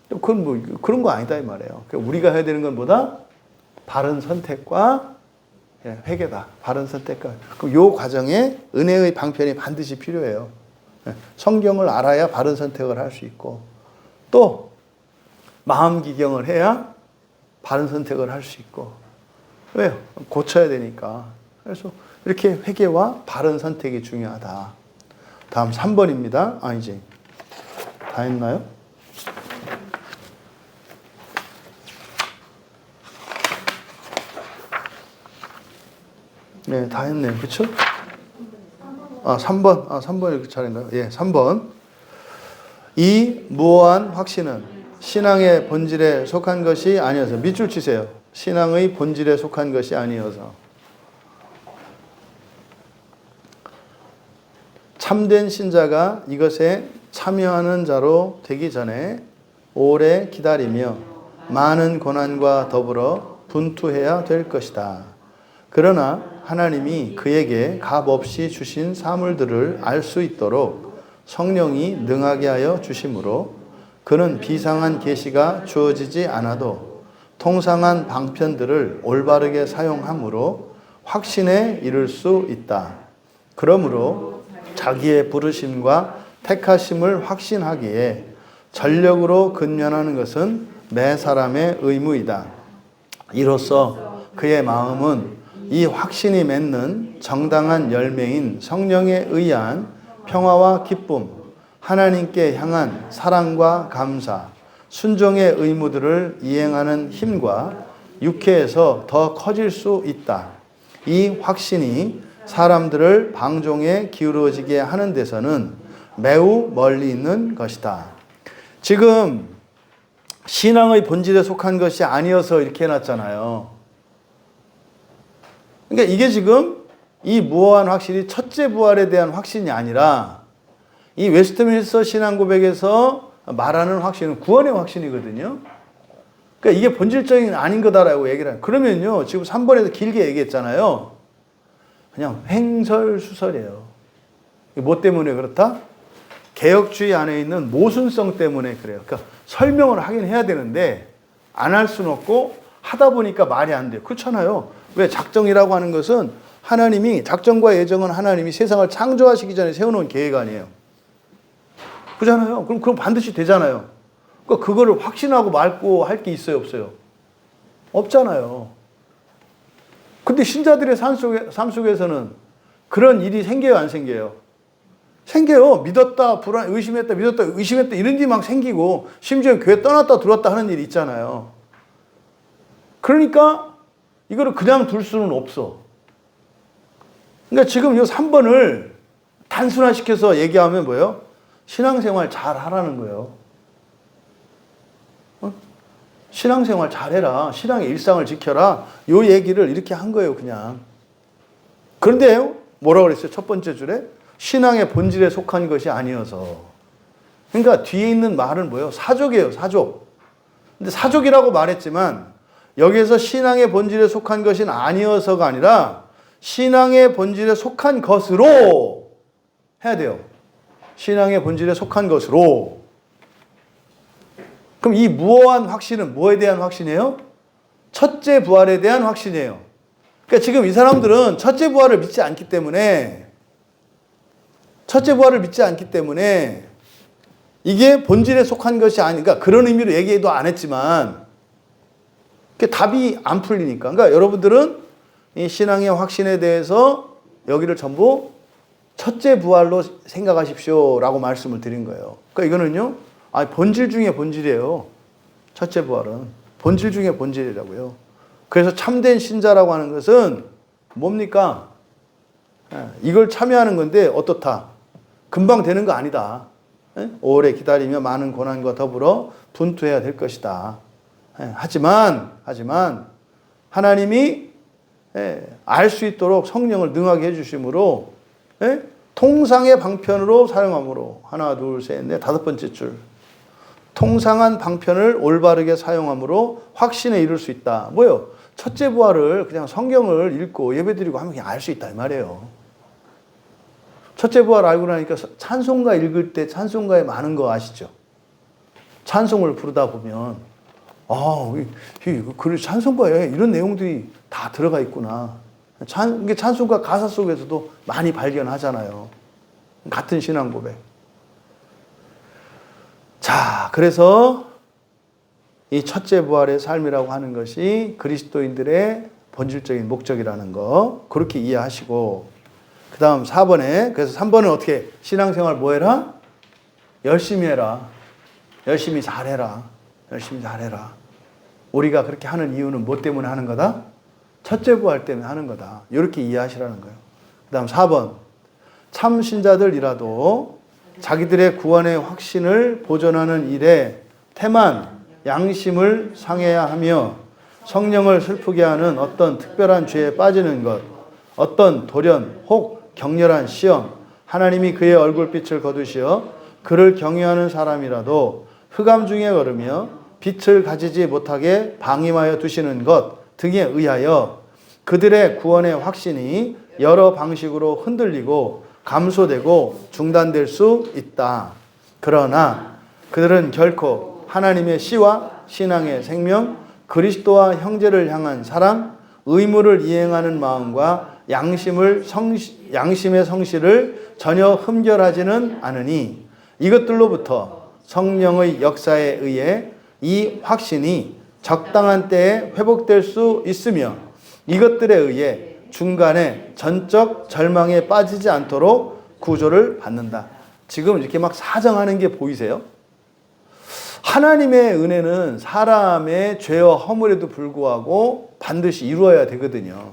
Speaker 1: 그건 뭐 그런 거 아니다 이 말이에요. 그러니까 우리가 해야 되는 건 뭐다? 바른 선택과 회개다. 바른 선택과. 그럼 요 과정에 은혜의 방편이 반드시 필요해요. 성경을 알아야 바른 선택을 할 수 있고 또 마음 기경을 해야 바른 선택을 할 수 있고 왜요? 고쳐야 되니까. 그래서 이렇게 회개와 바른 선택이 중요하다. 다음 3번입니다. 아, 이제 다 했나요? 네, 다 했네요. 그렇죠? 아, 3번. 아, 3번이 이렇게 차례인가요? 예, 3번. 이 무오한 확신은 신앙의 본질에 속한 것이 아니어서 밑줄 치세요. 신앙의 본질에 속한 것이 아니어서 참된 신자가 이것에 참여하는 자로 되기 전에 오래 기다리며 많은 고난과 더불어 분투해야 될 것이다. 그러나 하나님이 그에게 값없이 주신 사물들을 알 수 있도록 성령이 능하게 하여 주심으로 그는 비상한 계시가 주어지지 않아도 통상한 방편들을 올바르게 사용함으로 확신에 이를 수 있다. 그러므로 자기의 부르심과 택하심을 확신하기에 전력으로 근면하는 것은 매 사람의 의무이다. 이로써 그의 마음은 이 확신이 맺는 정당한 열매인 성령에 의한 평화와 기쁨, 하나님께 향한 사랑과 감사, 순종의 의무들을 이행하는 힘과 육회에서 더 커질 수 있다. 이 확신이 사람들을 방종에 기울어지게 하는 데서는 매우 멀리 있는 것이다. 지금 신앙의 본질에 속한 것이 아니어서 이렇게 해놨잖아요. 그러니까 이게 지금 이 무오한 확신이 첫째 부활에 대한 확신이 아니라 이 웨스트민스터 신앙 고백에서 말하는 확신은 구원의 확신이거든요. 그러니까 이게 본질적인 아닌 거다라고 얘기를 해요. 그러면요, 지금 3번에서 길게 얘기했잖아요. 그냥 횡설수설이에요. 뭐 때문에 그렇다? 개혁주의 안에 있는 모순성 때문에 그래요. 그러니까 설명을 하긴 해야 되는데 안 할 수는 없고 하다 보니까 말이 안 돼요. 그렇잖아요. 왜 작정이라고 하는 것은 하나님이 작정과 예정은 하나님이 세상을 창조하시기 전에 세워놓은 계획 아니에요. 그잖아요. 그럼 반드시 되잖아요. 그러니까 그거를 확신하고 말고 할 게 있어요, 없어요? 없잖아요. 근데 신자들의 삶 속에서는 그런 일이 생겨요, 안 생겨요? 생겨요. 믿었다, 의심했다, 믿었다, 의심했다 이런 일이 막 생기고 심지어 교회 떠났다 들어왔다 하는 일이 있잖아요. 그러니까 이거를 그냥 둘 수는 없어. 그러니까 지금 이 3번을 단순화시켜서 얘기하면 뭐예요? 신앙생활 잘 하라는 거예요. 신앙생활 잘해라. 신앙의 일상을 지켜라. 요 얘기를 이렇게 한 거예요, 그냥. 그런데 뭐라고 그랬어요? 첫 번째 줄에? 신앙의 본질에 속한 것이 아니어서. 그러니까 뒤에 있는 말은 뭐예요? 사족이에요, 사족. 근데 사족이라고 말했지만 여기에서 신앙의 본질에 속한 것이 아니어서가 아니라 신앙의 본질에 속한 것으로 해야 돼요. 신앙의 본질에 속한 것으로. 그럼 이 무어한 확신은 뭐에 대한 확신이에요? 첫째 부활에 대한 확신이에요. 그러니까 지금 이 사람들은 첫째 부활을 믿지 않기 때문에 이게 본질에 속한 것이 아니니까 그런 의미로 얘기도 안 했지만 답이 안 풀리니까. 그러니까 여러분들은 이 신앙의 확신에 대해서 여기를 전부 첫째 부활로 생각하십시오라고 말씀을 드린 거예요. 그러니까 이거는요, 본질 중에 본질이에요. 첫째 부활은 본질 중에 본질이라고요. 그래서 참된 신자라고 하는 것은 뭡니까? 이걸 참여하는 건데 어떻다? 금방 되는 거 아니다. 오래 기다리며 많은 고난과 더불어 분투해야 될 것이다. 하지만 하나님이 알 수 있도록 성령을 능하게 해주심으로 통상의 방편으로 사용함으로 하나 둘 셋 넷 다섯 번째 줄 통상한 방편을 올바르게 사용함으로 확신에 이룰 수 있다. 뭐요? 첫째 부활을 그냥 성경을 읽고 예배드리고 하면 그냥 알 수 있다 이 말이에요. 첫째 부활 알고 나니까 찬송가 읽을 때 찬송가에 많은 거 아시죠? 찬송을 부르다 보면 그 찬송가에 이런 내용들이 다 들어가 있구나. 이게 찬송가 가사 속에서도 많이 발견하잖아요. 같은 신앙 고백. 자, 그래서 이 첫째 부활의 삶이라고 하는 것이 그리스도인들의 본질적인 목적이라는 거 그렇게 이해하시고 그 다음 4번에 그래서 3번은 어떻게 신앙생활 뭐 해라? 열심히 해라. 열심히 잘해라. 열심히 잘해라. 우리가 그렇게 하는 이유는 뭐 때문에 하는 거다? 첫째 부활 때문에 하는 거다. 이렇게 이해하시라는 거예요. 그 다음 4번 참 신자들이라도 자기들의 구원의 확신을 보존하는 일에 태만, 양심을 상해야 하며 성령을 슬프게 하는 어떤 특별한 죄에 빠지는 것, 어떤 돌연 혹 격렬한 시험, 하나님이 그의 얼굴빛을 거두시어 그를 경외하는 사람이라도 흑암 중에 걸으며 빛을 가지지 못하게 방임하여 두시는 것 등에 의하여 그들의 구원의 확신이 여러 방식으로 흔들리고 감소되고 중단될 수 있다. 그러나 그들은 결코 하나님의 씨와 신앙의 생명, 그리스도와 형제를 향한 사랑, 의무를 이행하는 마음과 양심의 성실을 전혀 흠결하지는 않으니 이것들로부터 성령의 역사에 의해 이 확신이 적당한 때에 회복될 수 있으며 이것들에 의해 중간에 전적 절망에 빠지지 않도록 구조를 받는다. 지금 이렇게 막 사정하는 게 보이세요? 하나님의 은혜는 사람의 죄와 허물에도 불구하고 반드시 이루어야 되거든요.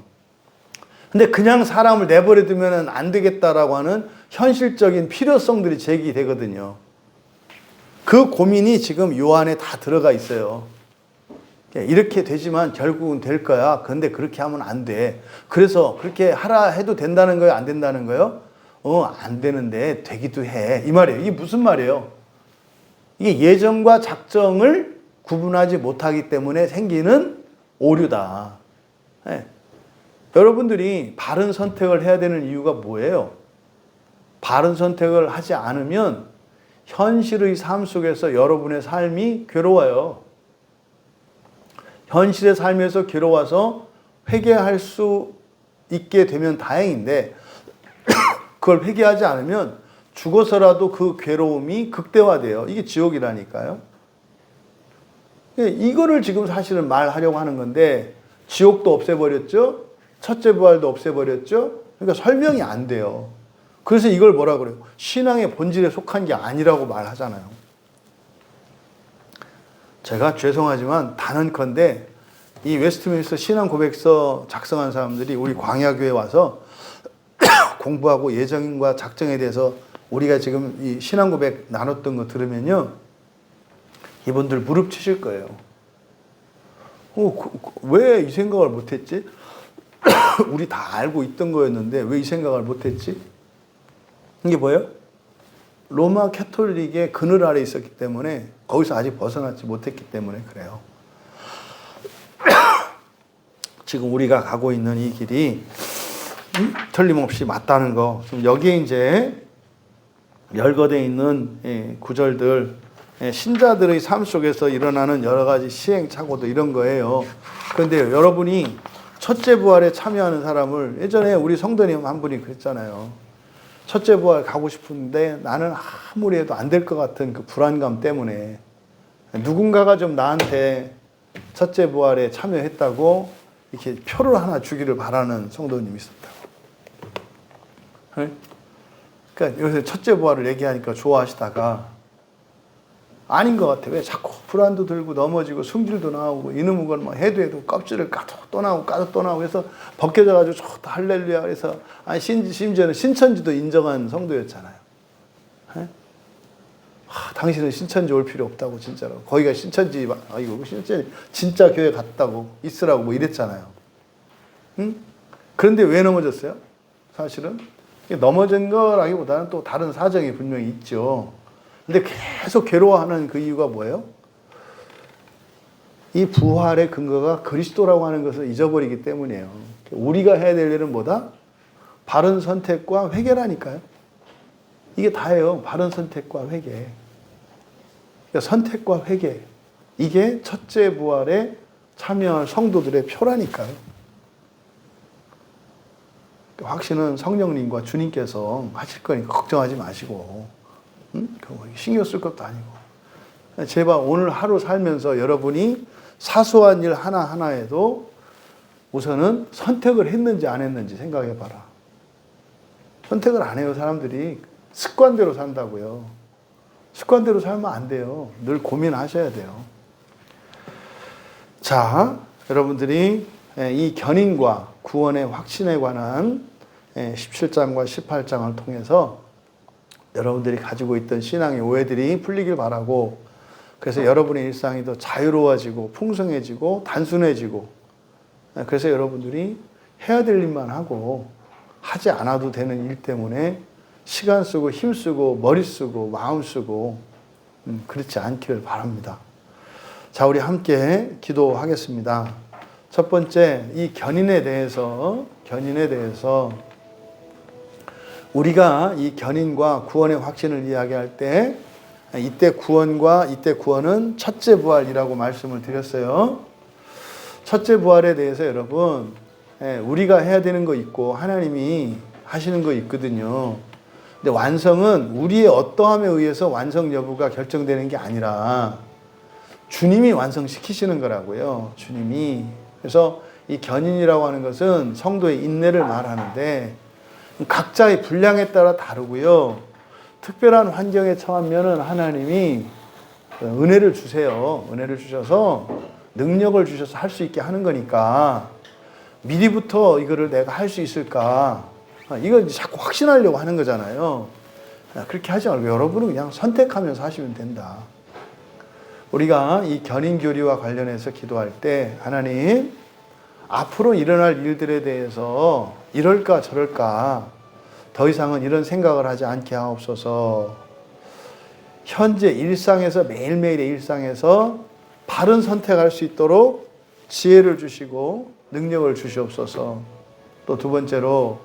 Speaker 1: 근데 그냥 사람을 내버려 두면 안 되겠다라고 하는 현실적인 필요성들이 제기되거든요. 그 고민이 지금 요 안에 다 들어가 있어요. 이렇게 되지만 결국은 될 거야. 그런데 그렇게 하면 안 돼. 그래서 그렇게 하라 해도 된다는 거예요? 안 된다는 거예요? 안 되는데 되기도 해. 이 말이에요. 이게 무슨 말이에요? 이게 예정과 작정을 구분하지 못하기 때문에 생기는 오류다. 네. 여러분들이 바른 선택을 해야 되는 이유가 뭐예요? 바른 선택을 하지 않으면 현실의 삶 속에서 여러분의 삶이 괴로워요. 현실의 삶에서 괴로워서 회개할 수 있게 되면 다행인데 그걸 회개하지 않으면 죽어서라도 그 괴로움이 극대화돼요. 이게 지옥이라니까요. 이거를 지금 사실은 말하려고 하는 건데 지옥도 없애버렸죠. 첫째 부활도 없애버렸죠. 그러니까 설명이 안 돼요. 그래서 이걸 뭐라 그래요? 신앙의 본질에 속한 게 아니라고 말하잖아요. 제가 죄송하지만 단언컨대 이 웨스트민스터 신앙 고백서 작성한 사람들이 우리 광야교회 와서 공부하고 예정과 작정에 대해서 우리가 지금 이 신앙 고백 나눴던 거 들으면요, 이분들 무릎 치실 거예요. 왜 이 생각을 못했지? 우리 다 알고 있던 거였는데 왜 이 생각을 못했지? 이게 뭐예요? 로마 캐톨릭의 그늘 아래 있었기 때문에, 거기서 아직 벗어나지 못했기 때문에 그래요. 지금 우리가 가고 있는 이 길이 틀림없이 맞다는 거. 좀 여기에 이제 열거되어 있는 구절들, 신자들의 삶 속에서 일어나는 여러 가지 시행착오도 이런 거예요. 그런데 여러분이 첫째 부활에 참여하는 사람을, 예전에 우리 성도님 한 분이 그랬잖아요. 첫째 부활 가고 싶은데 나는 아무리 해도 안 될 것 같은 그 불안감 때문에 누군가가 좀 나한테 첫째 부활에 참여했다고 이렇게 표를 하나 주기를 바라는 성도님이 있었다고. 그러니까 요새 첫째 부활을 얘기하니까 좋아하시다가 아닌 것 같아. 왜 자꾸 불안도 들고 넘어지고 승질도 나오고 이놈의 건 뭐 해도 껍질을 까도 또 나오고 까도 또 나오고 해서 벗겨져가지고 좋다 할렐루야. 그래서 아니 심지어는 신천지도 인정한 성도였잖아요. 당신은 신천지 올 필요 없다고 진짜로. 거기가 신천지, 이거 신천지 진짜 교회 갔다고 있으라고 뭐 이랬잖아요. 응? 그런데 왜 넘어졌어요? 사실은 넘어진 거라기보다는 또 다른 사정이 분명히 있죠. 근데 계속 괴로워하는 그 이유가 뭐예요? 이 부활의 근거가 그리스도라고 하는 것을 잊어버리기 때문이에요. 우리가 해야 될 일은 뭐다? 바른 선택과 회개라니까요. 이게 다예요. 바른 선택과 회개. 그러니까 선택과 회개. 이게 첫째 부활에 참여할 성도들의 표라니까요. 확신은 성령님과 주님께서 하실 거니까 걱정하지 마시고, 신경 쓸 것도 아니고. 제발 오늘 하루 살면서 여러분이 사소한 일 하나하나에도 우선은 선택을 했는지 안 했는지 생각해 봐라. 선택을 안 해요, 사람들이. 습관대로 산다고요. 습관대로 살면 안 돼요. 늘 고민하셔야 돼요. 자, 여러분들이 이 견인과 구원의 확신에 관한 17장과 18장을 통해서 여러분들이 가지고 있던 신앙의 오해들이 풀리길 바라고, 그래서 여러분의 일상이 더 자유로워지고 풍성해지고 단순해지고, 그래서 여러분들이 해야 될 일만 하고 하지 않아도 되는 일 때문에 시간 쓰고 힘 쓰고 머리 쓰고 마음 쓰고 그렇지 않기를 바랍니다. 자, 우리 함께 기도하겠습니다. 첫 번째, 이 견인에 대해서 우리가 이 견인과 구원의 확신을 이야기할 때 이때 구원은 첫째 부활이라고 말씀을 드렸어요. 첫째 부활에 대해서 여러분, 우리가 해야 되는 거 있고 하나님이 하시는 거 있거든요. 근데 완성은 우리의 어떠함에 의해서 완성 여부가 결정되는 게 아니라 주님이 완성시키시는 거라고요. 주님이. 그래서 이 견인이라고 하는 것은 성도의 인내를 말하는데 각자의 분량에 따라 다르고요. 특별한 환경에 처하면은 하나님이 은혜를 주세요. 은혜를 주셔서 능력을 주셔서 할 수 있게 하는 거니까 미리부터 이거를 내가 할 수 있을까? 이거 자꾸 확신하려고 하는 거잖아요. 그렇게 하지 말고 여러분은 그냥 선택하면서 하시면 된다. 우리가 이 견인교리와 관련해서 기도할 때 하나님, 앞으로 일어날 일들에 대해서 이럴까 저럴까 더 이상은 이런 생각을 하지 않게 하옵소서. 현재 일상에서, 매일매일의 일상에서 바른 선택할 수 있도록 지혜를 주시고 능력을 주시옵소서. 또 두 번째로,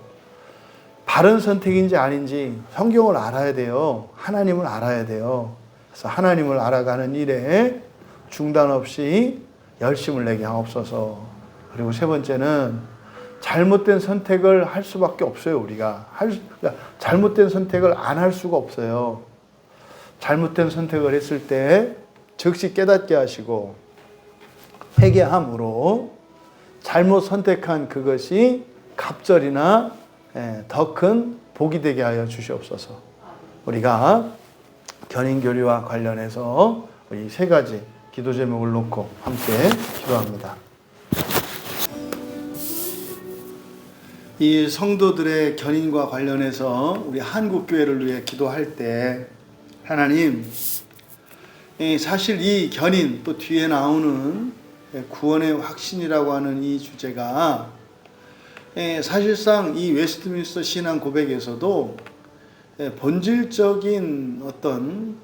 Speaker 1: 바른 선택인지 아닌지 성경을 알아야 돼요. 하나님을 알아야 돼요. 그래서 하나님을 알아가는 일에 중단 없이 열심을 내게 하옵소서. 그리고 세 번째는 잘못된 선택을 할 수밖에 없어요. 우리가 그러니까 잘못된 선택을 안 할 수가 없어요. 잘못된 선택을 했을 때 즉시 깨닫게 하시고 회개함으로 잘못 선택한 그것이 갑절이나 더 큰 복이 되게 하여 주시옵소서. 우리가 견인교리와 관련해서 이 세 가지 기도 제목을 놓고 함께 기도합니다. 이 성도들의 견인과 관련해서 우리 한국교회를 위해 기도할 때 하나님, 사실 이 견인 또 뒤에 나오는 구원의 확신이라고 하는 이 주제가 사실상 이 웨스트민스터 신앙 고백에서도 본질적인 어떤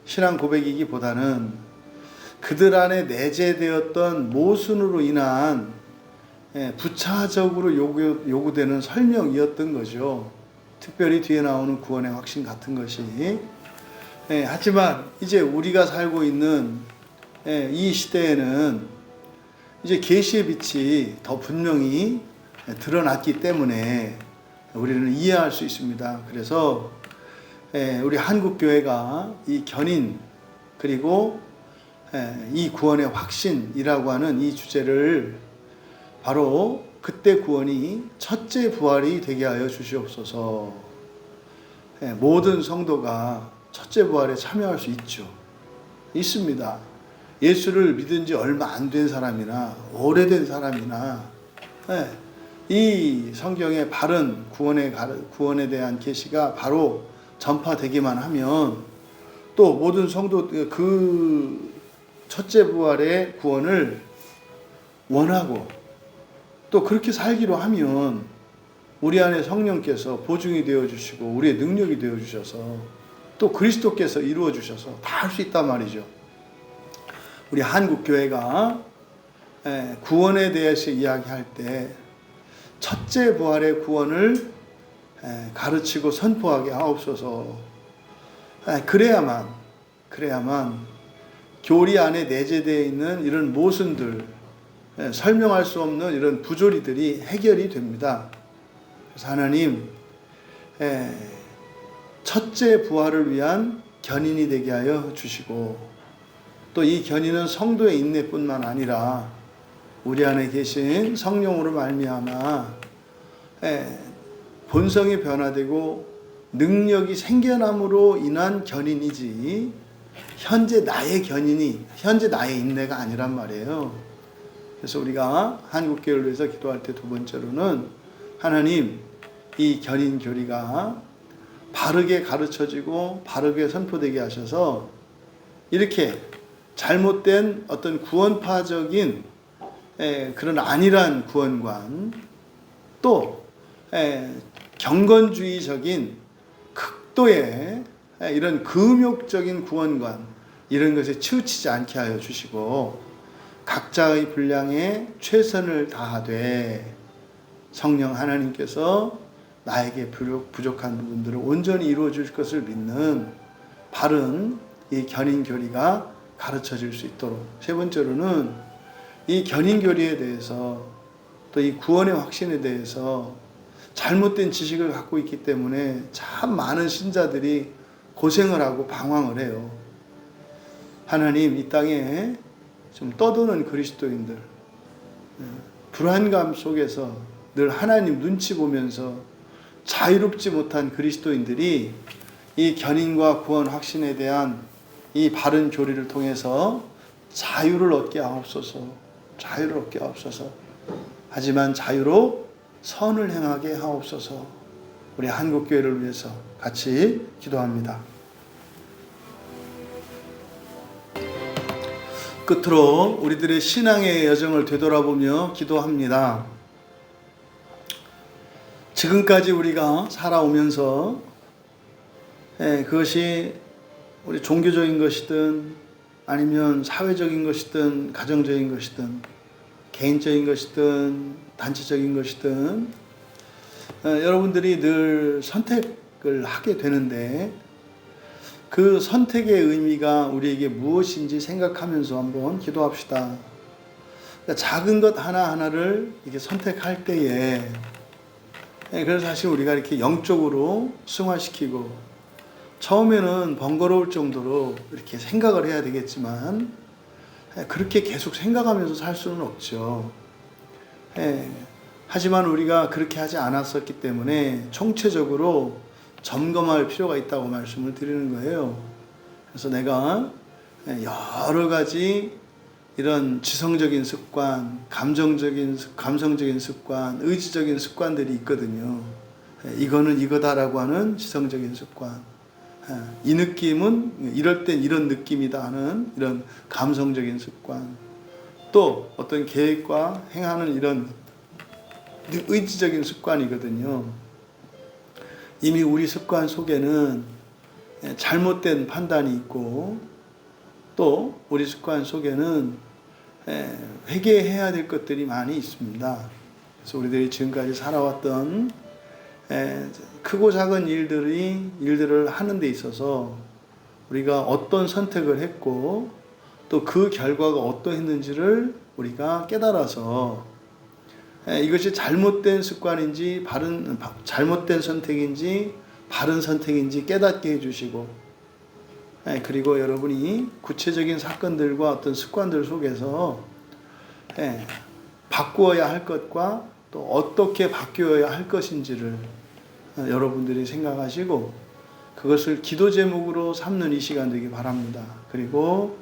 Speaker 1: 신앙 고백이기보다는 그들 안에 내재되었던 모순으로 인한 부차적으로 요구되는 설명이었던 거죠. 특별히 뒤에 나오는 구원의 확신 같은 것이. 하지만 이제 우리가 살고 있는 이 시대에는 이제 계시의 빛이 더 분명히 드러났기 때문에 우리는 이해할 수 있습니다. 그래서 우리 한국교회가 이 견인 그리고 이 구원의 확신이라고 하는 이 주제를 바로 그때 구원이 첫째 부활이 되게 하여 주시옵소서. 모든 성도가 첫째 부활에 참여할 수 있습니다. 예수를 믿은 지 얼마 안 된 사람이나 오래된 사람이나 이 성경의 바른 구원에 대한 계시가 바로 전파되기만 하면 또 모든 성도 그 첫째 부활의 구원을 원하고 또 그렇게 살기로 하면 우리 안에 성령께서 보증이 되어주시고 우리의 능력이 되어주셔서 또 그리스도께서 이루어주셔서 다 할 수 있단 말이죠. 우리 한국교회가 구원에 대해서 이야기할 때 첫째 부활의 구원을 가르치고 선포하게 하옵소서. 그래야만 교리 안에 내재되어 있는 이런 모순들, 설명할 수 없는 이런 부조리들이 해결이 됩니다. 그래서 하나님, 첫째 부활을 위한 견인이 되게 하여 주시고 또 이 견인은 성도의 인내뿐만 아니라 우리 안에 계신 성령으로 말미암아 본성이 변화되고 능력이 생겨남으로 인한 견인이지 현재 나의 인내가 아니란 말이에요. 그래서 우리가 한국교회를 위해서 기도할 때 두 번째로는 하나님, 이 견인 교리가 바르게 가르쳐지고 바르게 선포되게 하셔서 이렇게 잘못된 어떤 구원파적인 그런 안일한 구원관 또 경건주의적인 극도의 이런 금욕적인 구원관 이런 것에 치우치지 않게 하여 주시고 각자의 분량에 최선을 다하되 성령 하나님께서 나에게 부족한 부분들을 온전히 이루어 줄 것을 믿는 바른 이 견인교리가 가르쳐질 수 있도록. 세 번째로는 이 견인교리에 대해서 또 이 구원의 확신에 대해서 잘못된 지식을 갖고 있기 때문에 참 많은 신자들이 고생을 하고 방황을 해요. 하나님, 이 땅에 좀 떠도는 그리스도인들, 불안감 속에서 늘 하나님 눈치 보면서 자유롭지 못한 그리스도인들이 이 견인과 구원 확신에 대한 이 바른 교리를 통해서 자유를 얻게 하옵소서. 하지만 자유로 선을 행하게 하옵소서. 우리 한국교회를 위해서 같이 기도합니다. 끝으로 우리들의 신앙의 여정을 되돌아보며 기도합니다. 지금까지 우리가 살아오면서 그것이 우리 종교적인 것이든 아니면 사회적인 것이든 가정적인 것이든 개인적인 것이든 단체적인 것이든 여러분들이 늘 선택을 하게 되는데 그 선택의 의미가 우리에게 무엇인지 생각하면서 한번 기도합시다.
Speaker 2: 그러니까 작은 것 하나하나를 이렇게 선택할 때에, 그래서 사실 우리가 이렇게 영적으로 승화시키고, 처음에는 번거로울 정도로 이렇게 생각을 해야 되겠지만, 그렇게 계속 생각하면서 살 수는 없죠. 하지만 우리가 그렇게 하지 않았었기 때문에 총체적으로 점검할 필요가 있다고 말씀을 드리는 거예요. 그래서 내가 여러 가지 이런 지성적인 습관, 감성적인 습관, 의지적인 습관들이 있거든요. 이거는 이거다라고 하는 지성적인 습관. 이 느낌은 이럴 땐 이런 느낌이다 하는 이런 감성적인 습관. 또 어떤 계획과 행하는 이런 의지적인 습관이거든요. 이미 우리 습관 속에는 잘못된 판단이 있고, 또 우리 습관 속에는 회개해야 될 것들이 많이 있습니다. 그래서 우리들이 지금까지 살아왔던 크고 작은 일들을 하는 데 있어서 우리가 어떤 선택을 했고, 또 그 결과가 어떠했는지를 우리가 깨달아서 이것이 잘못된 습관인지 잘못된 선택인지 바른 선택인지 깨닫게 해주시고, 그리고 여러분이 구체적인 사건들과 어떤 습관들 속에서 바꾸어야 할 것과 또 어떻게 바뀌어야 할 것인지를 여러분들이 생각하시고 그것을 기도 제목으로 삼는 이 시간 되기 바랍니다. 그리고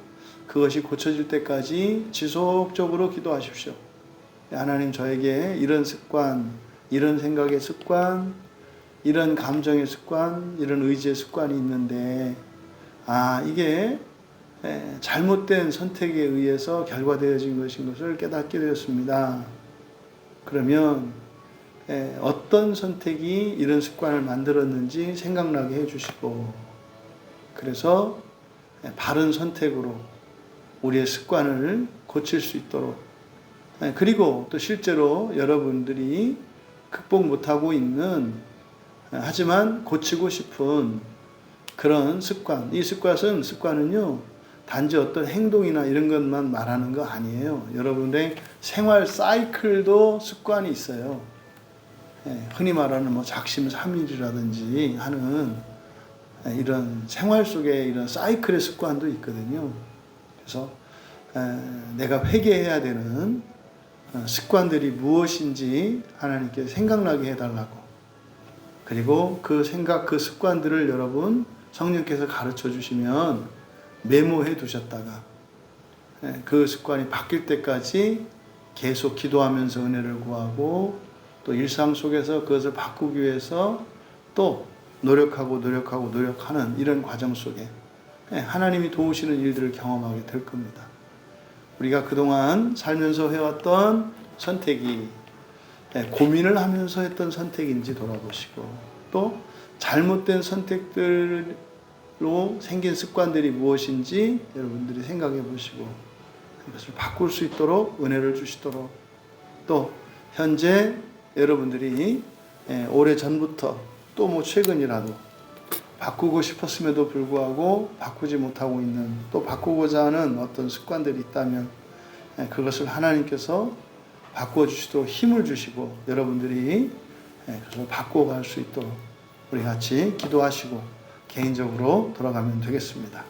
Speaker 2: 그것이 고쳐질 때까지 지속적으로 기도하십시오. 하나님, 저에게 이런 습관, 이런 생각의 습관, 이런 감정의 습관, 이런 의지의 습관이 있는데 이게 잘못된 선택에 의해서 결과되어진 것인 것을 깨닫게 되었습니다. 그러면 어떤 선택이 이런 습관을 만들었는지 생각나게 해주시고, 그래서 바른 선택으로 우리의 습관을 고칠 수 있도록, 그리고 또 실제로 여러분들이 극복 못하고 있는, 하지만 고치고 싶은 그런 습관, 이 습관은요 단지 어떤 행동이나 이런 것만 말하는 거 아니에요. 여러분의 생활 사이클도 습관이 있어요. 흔히 말하는 작심삼일이라든지 하는 이런 생활 속에 이런 사이클의 습관도 있거든요. 그래서 내가 회개해야 되는 습관들이 무엇인지 하나님께 생각나게 해달라고, 그리고 그 습관들을 여러분 성령께서 가르쳐 주시면 메모해 두셨다가 그 습관이 바뀔 때까지 계속 기도하면서 은혜를 구하고, 또 일상 속에서 그것을 바꾸기 위해서 또 노력하는 이런 과정 속에 하나님이 도우시는 일들을 경험하게 될 겁니다. 우리가 그동안 살면서 해왔던 선택이 고민을 하면서 했던 선택인지 돌아보시고, 또 잘못된 선택들로 생긴 습관들이 무엇인지 여러분들이 생각해 보시고 이것을 바꿀 수 있도록 은혜를 주시도록, 또 현재 여러분들이 오래전부터 또 최근이라도 바꾸고 싶었음에도 불구하고 바꾸지 못하고 있는, 또 바꾸고자 하는 어떤 습관들이 있다면 그것을 하나님께서 바꾸어 주시도록 힘을 주시고, 여러분들이 그것을 바꾸어 갈 수 있도록 우리 같이 기도하시고 개인적으로 돌아가면 되겠습니다.